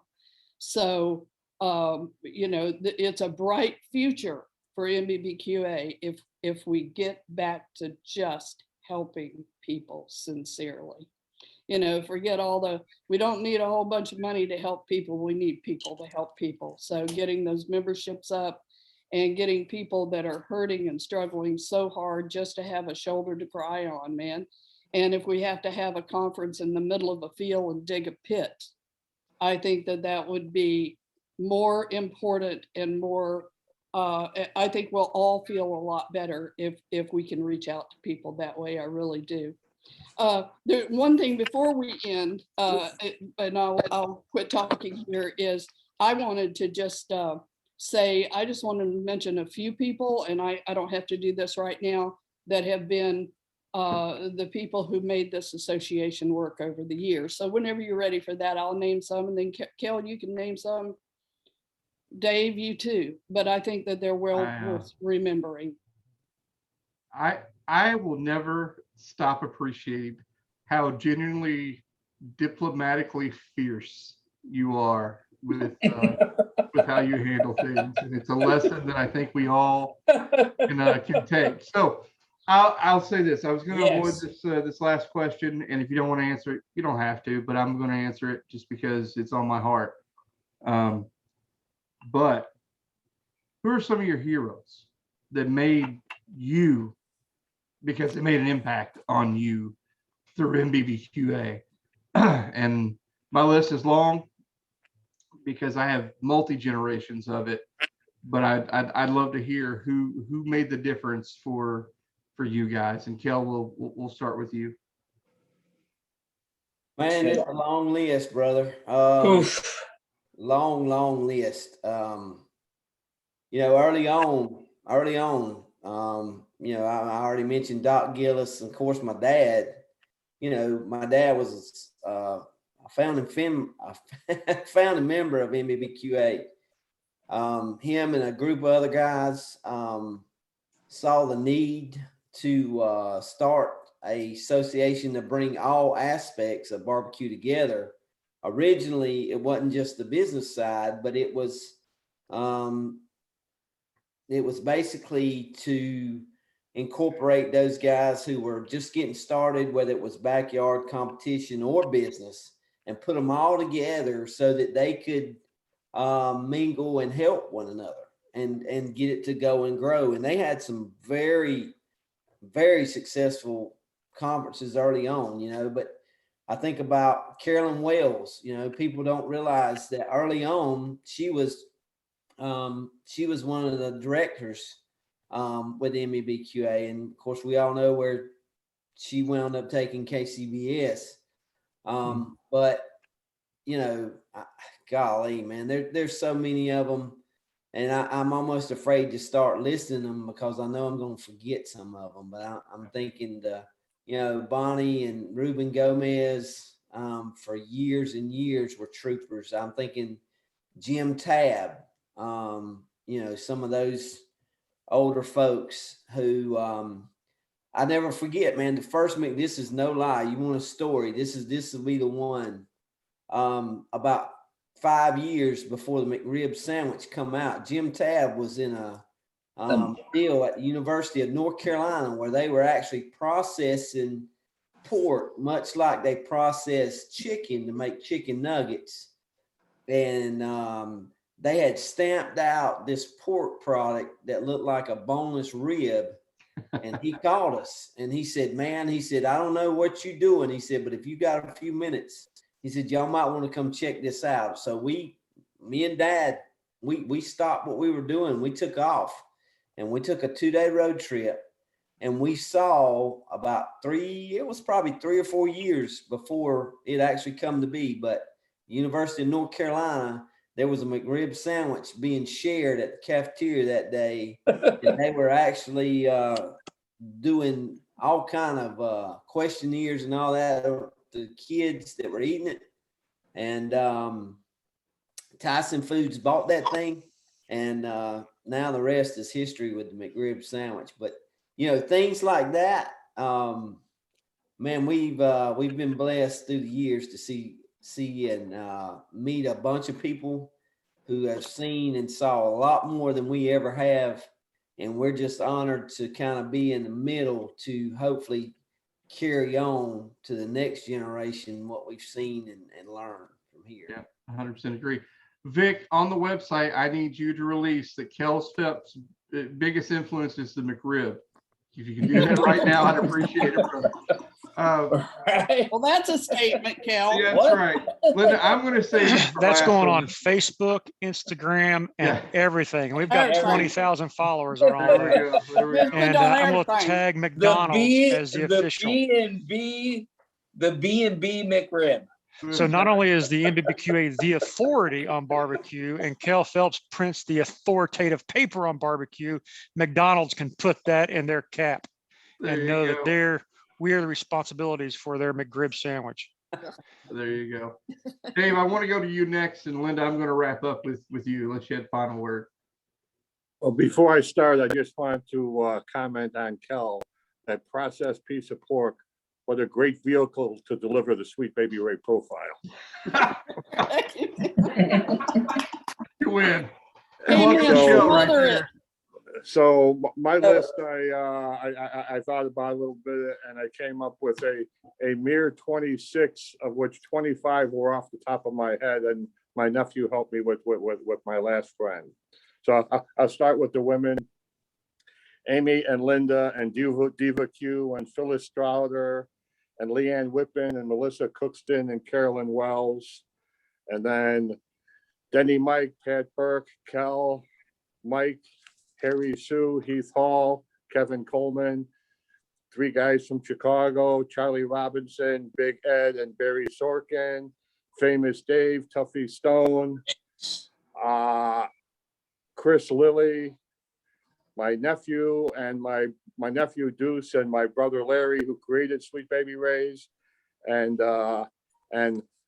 So, you know, it's a bright future for NBBQA if we get back to just helping people sincerely. You know, forget we don't need a whole bunch of money to help people. We need people to help people. So getting those memberships up and getting people that are hurting and struggling so hard just to have a shoulder to cry on, man. And if we have to have a conference in the middle of a field and dig a pit, I think that would be more important and more, I think we'll all feel a lot better if we can reach out to people that way. I really do. The one thing before we end, and I'll quit talking here, is I wanted to just say, I just wanted to mention a few people, and I don't have to do this right now, that have been the people who made this association work over the years. So whenever you're ready for that, I'll name some, and then Kell, you can name some. Dave, you too. But I think that they're well worth remembering. I will never stop appreciating how genuinely diplomatically fierce you are with how you handle things, and it's a lesson that I think we all can take. So I'll say this: I was going to avoid this last question, and if you don't want to answer it, you don't have to. But I'm going to answer it just because it's on my heart. But who are some of your heroes that made you, because they made an impact on you through NBBQA? And my list is long because I have multi-generations of it, but I'd love to hear who made the difference for you guys. And Kell, we'll start with you. Man, it's a long list, brother. Long list. Early on, I already mentioned Doc Gillis, and of course my dad. My dad was a founding member of NBBQA. Him and a group of other guys saw the need to start a association to bring all aspects of barbecue together. Originally, it wasn't just the business side, but it was basically to incorporate those guys who were just getting started, whether it was backyard competition or business, and put them all together so that they could mingle and help one another and get it to go and grow. And they had some very, very successful conferences early on, but I think about Carolyn Wales. People don't realize that early on she was one of the directors with NBBQA, and of course we all know where she wound up taking KCBS. But golly, man, there's so many of them, and I'm almost afraid to start listing them because I know I'm going to forget some of them. But I'm thinking Bonnie and Ruben Gomez for years and years were troopers. I'm thinking Jim Tabb, some of those older folks who I never forget, man. The first this is no lie. You want a story? This will be the one. About 5 years before the McRib sandwich come out, Jim Tabb was in a deal at the University of North Carolina where they were actually processing pork, much like they process chicken to make chicken nuggets. And they had stamped out this pork product that looked like a boneless rib. And he called us and he said, man, I don't know what you're doing. He said, but if you got a few minutes, he said, y'all might want to come check this out. So me and Dad, we stopped what we were doing. We took off and we took a 2-day road trip, and we saw it was probably 3 or 4 years before it actually come to be. But University of North Carolina, there was a McRib sandwich being shared at the cafeteria that day. And they were actually doing all kind of questionnaires and all that, the kids that were eating it. And Tyson Foods bought that thing, and now the rest is history with the McRib sandwich. But things like that, man, we've been blessed through the years to see and meet a bunch of people who have seen and saw a lot more than we ever have, and we're just honored to kind of be in the middle to hopefully carry on to the next generation what we've seen and learned from here. Yeah, 100% agree. Vic, on the website, I need you to release that Kell Phelps' biggest influence is the McRib. If you can do that right now, I'd appreciate it, brother. Well, that's a statement, Kell. Yeah, that's right. Linda, I'm going to say that's going on Facebook, Instagram, and everything. We've got 20,000 followers on There we go. and I'm going to tag McDonald's as the official. The B&B McRib. So not only is the NBBQA the authority on barbecue, and Kell Phelps prints the authoritative paper on barbecue, McDonald's can put that in their cap. There and you know go. that we are the responsibilities for their McRib sandwich. There you go. Dave, I want to go to you next, and Linda, I'm going to wrap up with you. Unless you had final word. Well, before I start, I just want to comment on Kell, that processed piece of pork. What a great vehicle to deliver the Sweet Baby Ray profile. You win. Amen. Welcome to the show right Smother it. there. So my list, I thought about a little bit, and I came up with a mere 26, of which 25 were off the top of my head, and my nephew helped me with my last friend. So I'll start with the women: Amy and Linda and Diva Q and Phyllis Strouder and Leanne Whippen and Melissa Cookston and Carolyn Wales, and then Denny, Mike, Pat Burke, Kell, Mike, Harry Sue, Heath Hall, Kevin Coleman, 3 guys from Chicago, Charlie Robinson, Big Ed, and Barry Sorkin, Famous Dave, Tuffy Stone, Chris Lilly, my nephew and my nephew Deuce, and my brother Larry, who created Sweet Baby Ray's, and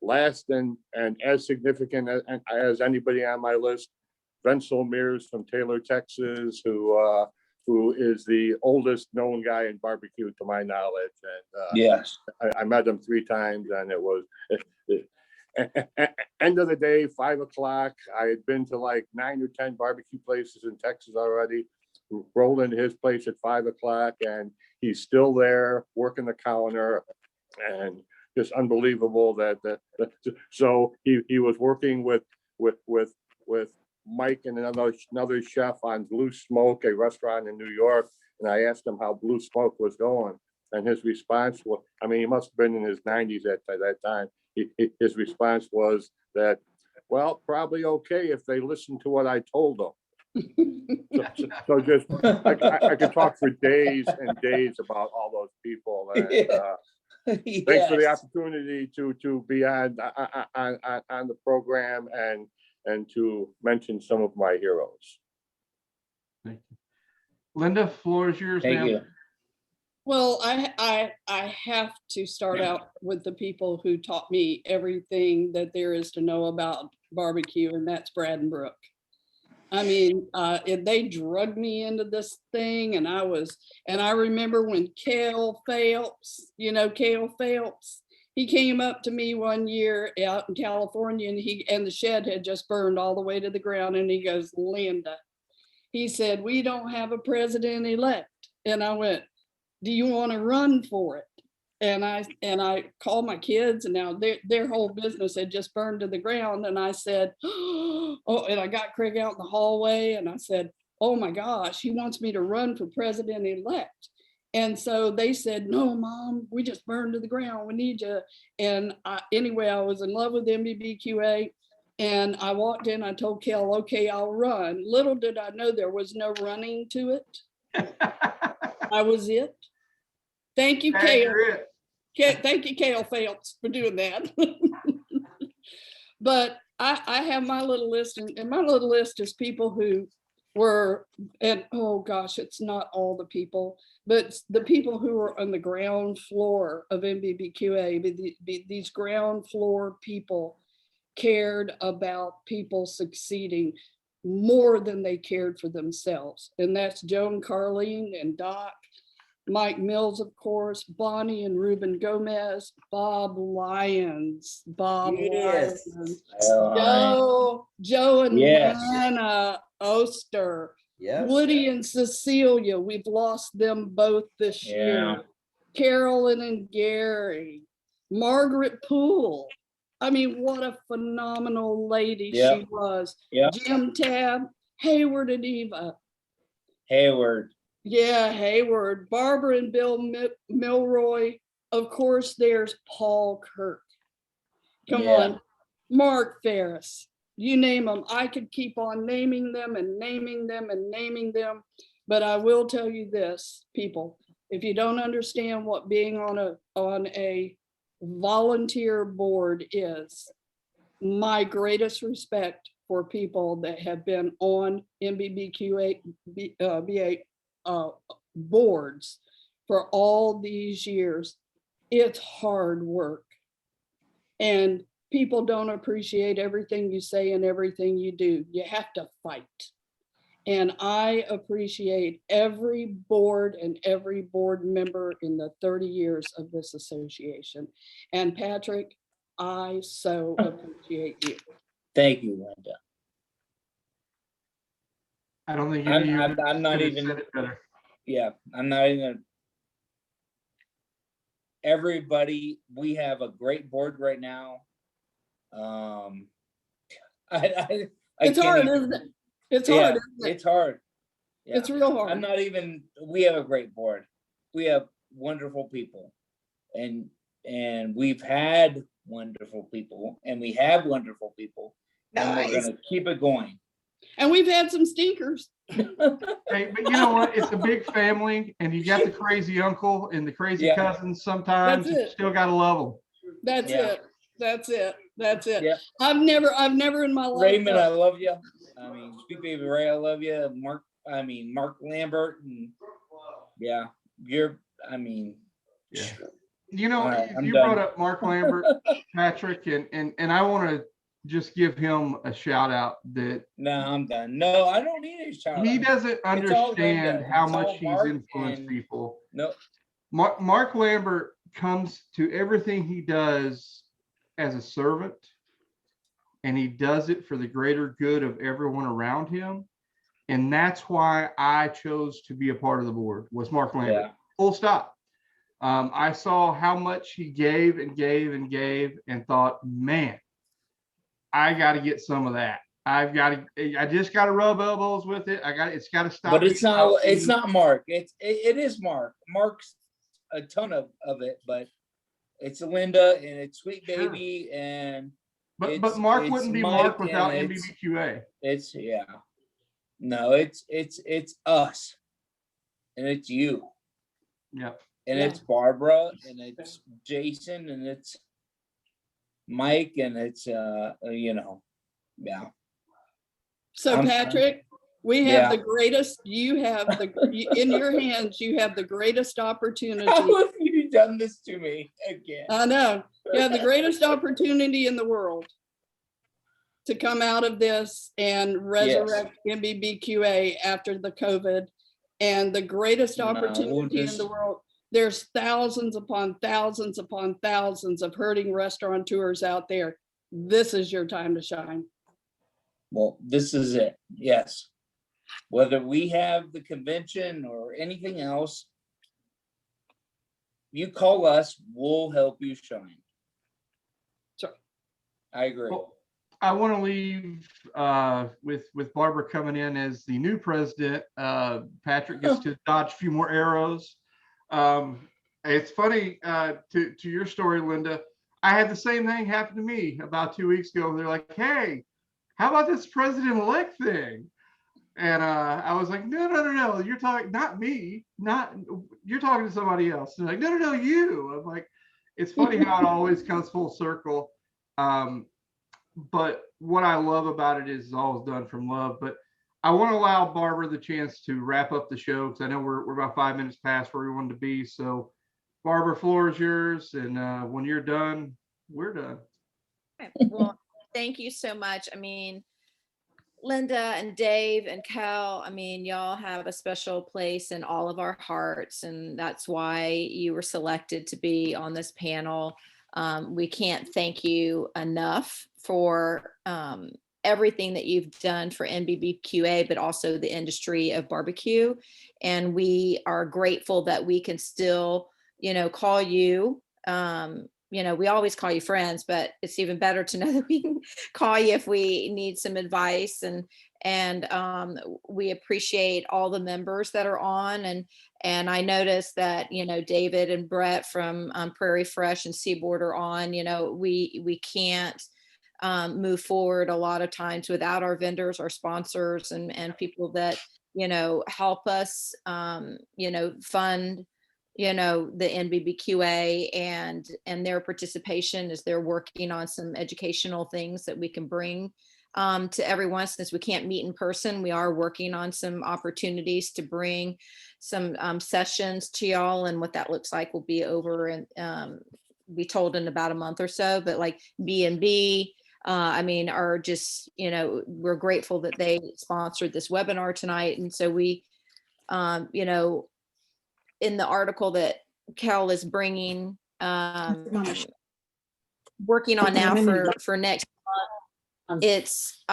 last and as significant as anybody on my list, Venzel Mears from Taylor, Texas, who is the oldest known guy in barbecue to my knowledge. And Yes. I met him 3 times, and it was end of the day, 5 o'clock. I had been to like 9 or 10 barbecue places in Texas already. Rolled into his place at 5 o'clock, and he's still there working the counter, and just unbelievable that so he was working with Mike and another chef on Blue Smoke, a restaurant in New York, and I asked him how Blue Smoke was going, and his response was, I mean, he must have been in his 90s at that time. His response was that, well, probably okay if they listen to what I told them. So just I could talk for days and days about all those people. And, thanks for the opportunity to be on the program and to mention some of my heroes. Thank you. Linda, floor is yours, Thank ma'am. you. Well, I have to start out with the people who taught me everything that there is to know about barbecue, and that's Brad and Brooke. I mean, they drugged me into this thing, and I remember when Kell Phelps, Kell Phelps, he came up to me one year out in California, and the shed had just burned all the way to the ground, and he goes, Linda, he said, we don't have a president-elect. And I went, do you want to run for it? And I called my kids, and now their whole business had just burned to the ground. And I said, oh, and I got Craig out in the hallway, and I said, oh my gosh, he wants me to run for president-elect. And so they said, no, Mom, we just burned to the ground. We need you. And anyway, I was in love with NBBQA. And I walked in, I told Kell, okay, I'll run. Little did I know there was no running to it. I was it. Thank you, Kell. Thank you, Kell Phelps, for doing that. But I have my little list, and my little list is people who were, and oh gosh, it's not all the people, but the people who were on the ground floor of NBBQA. These ground floor people cared about people succeeding more than they cared for themselves. And that's Joan Carlene and Doc, Mike Mills, of course, Bonnie and Ruben Gomez, Bob Lyons, Yes. Joe and Yes. Lana Oster, Yep. Woody and Cecilia, we've lost them both this Yeah. year. Carolyn and Gary, Margaret Poole. I mean, what a phenomenal lady she was. Yeah. Jim Tab, Hayward and Eva. Hayward. Yeah, Hayward, Barbara and Bill Milroy. Of course, there's Paul Kirk. Come on, Mark Ferris. You name them. I could keep on naming them and naming them and naming them. But I will tell you this, people, if you don't understand what being on a volunteer board is, my greatest respect for people that have been on NBBQA BA boards, for all these years. It's hard work. And people don't appreciate everything you say and everything you do. You have to fight. And I appreciate every board and every board member in the 30 years of this association. And Patrick, I so appreciate you. Thank you, Linda. I don't think I'm not could have even, said it better. yeah, I'm not even. Everybody, we have a great board right now. I It's can't hard, even- isn't it? It's yeah, hard, isn't it? it's hard. Yeah. It's real hard. I'm not even, we have a great board. We have wonderful people. And we've had wonderful people, and we have wonderful people. And we're gonna keep it going. And we've had some stinkers. Hey, but you know what? It's a big family, and you got the crazy uncle and the crazy Yeah. cousins. Sometimes That's you it. still gotta love them. That's Yeah. it. That's it. That's it. Yeah. I've never in my life. Raymond, I love you. I mean, Sweet Baby Ray, I love you. Mark Lambert, and yeah, you're, I mean, Yeah. You know, All right, I'm you done. brought up Mark Lambert, Patrick, and I want to just give him a shout out that no, I'm done. No, I don't need a shout he out. doesn't all Linda. understand how It's all much he's Mark influenced and- people. No, Mark Lambert comes to everything he does as a servant, and he does it for the greater good of everyone around him. And that's why I chose to be a part of the board, was Mark Lambert. yeah, Full stop. I saw how much he gave and gave and gave and thought, man, I got to get some of that. I just got to rub elbows with it. It's got to stop. but it's being not. about It's me. not Mark. It is Mark. Mark's a ton of it, but it's Linda and it's Sweet Sure. Baby and But Mark it's wouldn't be Mike Mark without and it's- NBBQA. It's yeah. No, it's us, and it's you, Yeah. and Yeah. it's Barbara, and it's Jason, and it's Mike, and it's yeah. So I'm- Patrick, we have Yeah. the greatest, you have in your hands, you have the greatest opportunity. How have you done this to me again? I know. You have the greatest opportunity in the world to come out of this and resurrect NBBQA after the COVID, and the greatest No, we'll opportunity in the just- world. There's thousands upon thousands upon thousands of hurting restaurateurs out there. This is your time to shine. Well, this is it. Yes. Whether we have the convention or anything else, you call us, we'll help you shine. Sure. I agree. Well, I want to leave with Barbara coming in as the new president. Patrick gets to dodge a few more arrows. It's funny to your story, Linda. I had the same thing happen to me about 2 weeks ago. They're like, "Hey, how about this president-elect thing?" And I was like, no, you're talking, not me, you're talking to somebody else. And they're like, no, you. I'm like, it's funny how it always comes full circle. But what I love about it is it's always done from love. But I want to allow Barbara the chance to wrap up the show, because I know we're about 5 minutes past where we wanted to be. So Barbara, floor is yours. And when you're done, we're done. Okay, well, thank you so much. I mean, Linda and Dave and Kell, I mean, y'all have a special place in all of our hearts, and that's why you were selected to be on this panel. We can't thank you enough for everything that you've done for NBBQA, but also the industry of barbecue. And we are grateful that we can still, call you. We always call you friends, but it's even better to know that we can call you if we need some advice. And we appreciate all the members that are on. And I noticed that, David and Brett from Prairie Fresh and Seaboard are on. We can't move forward a lot of times without our vendors, our sponsors, and people that, help us, fund the NBBQA and their participation as they're working on some educational things that we can bring to everyone, since we can't meet in person. We are working on some opportunities to bring some sessions to y'all, and what that looks like will be over and be told in about a month or so. But like B&B, I mean, are just, you know, we're grateful that they sponsored this webinar tonight. And so we, you know, in the article that Kell is bringing, working on now for next month, it's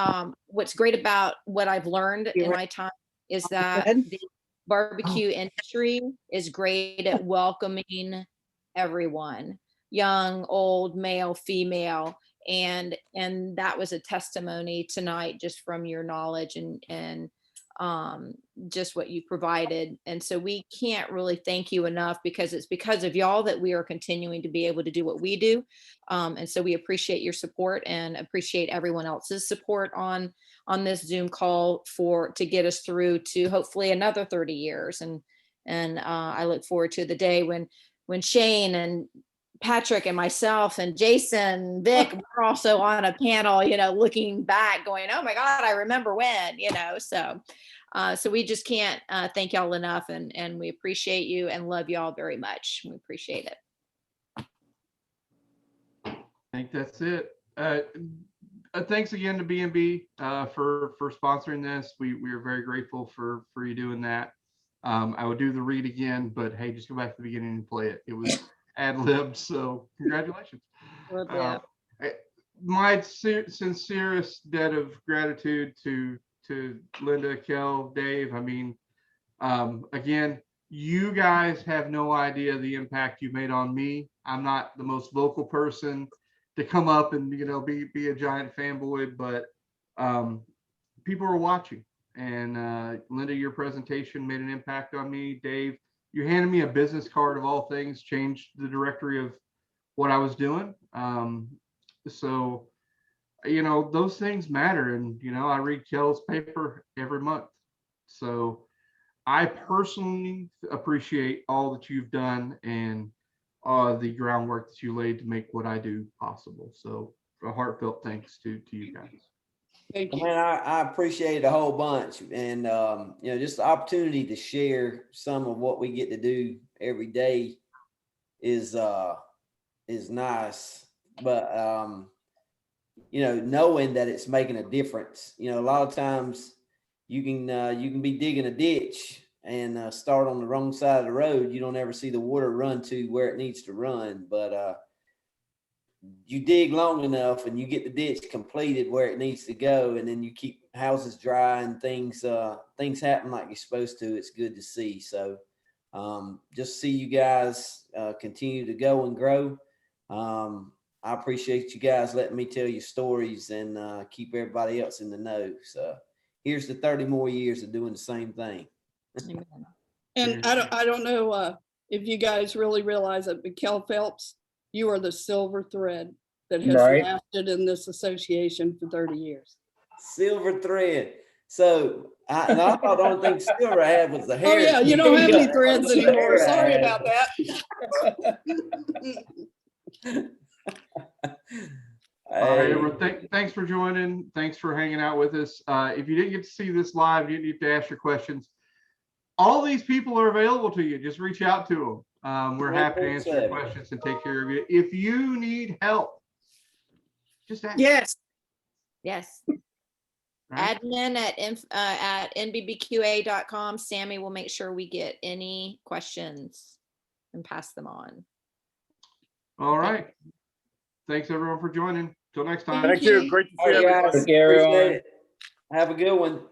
what's great about what I've learned in my time is that the barbecue industry is great at welcoming everyone, young, old, male, female. And that was a testimony tonight, just from your knowledge and just what you provided. And so we can't really thank you enough, because it's because of y'all that we are continuing to be able to do what we do. And so we appreciate your support and appreciate everyone else's support on this Zoom call to get us through to hopefully another 30 years. And I look forward to the day when Shane and Patrick and myself and Jason, Vic, we're also on a panel, you know, looking back going, oh my God, I remember when, you know, so we just can't thank y'all enough, and we appreciate you and love y'all very much. We appreciate it. I think that's it. Thanks again to B&B for sponsoring this. We are very grateful for you doing that. I would do the read again, but hey, just go back to the beginning and play it. It was ad-libbed, so congratulations. My sincerest debt of gratitude to Linda, Kell, Dave. I mean, again, you guys have no idea the impact you made on me. I'm not the most vocal person to come up and, you know, be a giant fanboy, but people are watching. And Linda, your presentation made an impact on me. Dave, you handed me a business card, of all things, changed the directory of what I was doing. So, you know, those things matter. And, you know, I read Kell's paper every month. So I personally appreciate all that you've done and the groundwork that you laid to make what I do possible. So a heartfelt thanks to you guys. Thank you. Man, I appreciate it a whole bunch, and you know, just the opportunity to share some of what we get to do every day is nice. But you know, knowing that it's making a difference. You know, a lot of times you can be digging a ditch and start on the wrong side of the road. You don't ever see the water run to where it needs to run, but you dig long enough and you get the ditch completed where it needs to go, and then you keep houses dry and things happen like you're supposed to. It's good to see. So just see you guys continue to go and grow. I appreciate you guys letting me tell your stories and keep everybody else in the know. So here's the 30 more years of doing the same thing. And I don't know if you guys really realize it, but Kell Phelps, you are the silver thread that has lasted in this association for 30 years. Silver thread. So I thought the only thing silver I had was the hair. Oh yeah, you don't have any threads anymore. Sorry about that. All right, everyone, thanks for joining. Thanks for hanging out with us. If you didn't get to see this live, you need to ask your questions. All these people are available to you. Just reach out to them. We're happy to answer your questions and take care of you. If you need help, just ask. Yes. Right? Admin at NBBQA.com. Sammy will make sure we get any questions and pass them on. All right. Thanks everyone for joining. Till next time. Thank you. Great to see All right, everybody. guys. Appreciate it. Have a good one.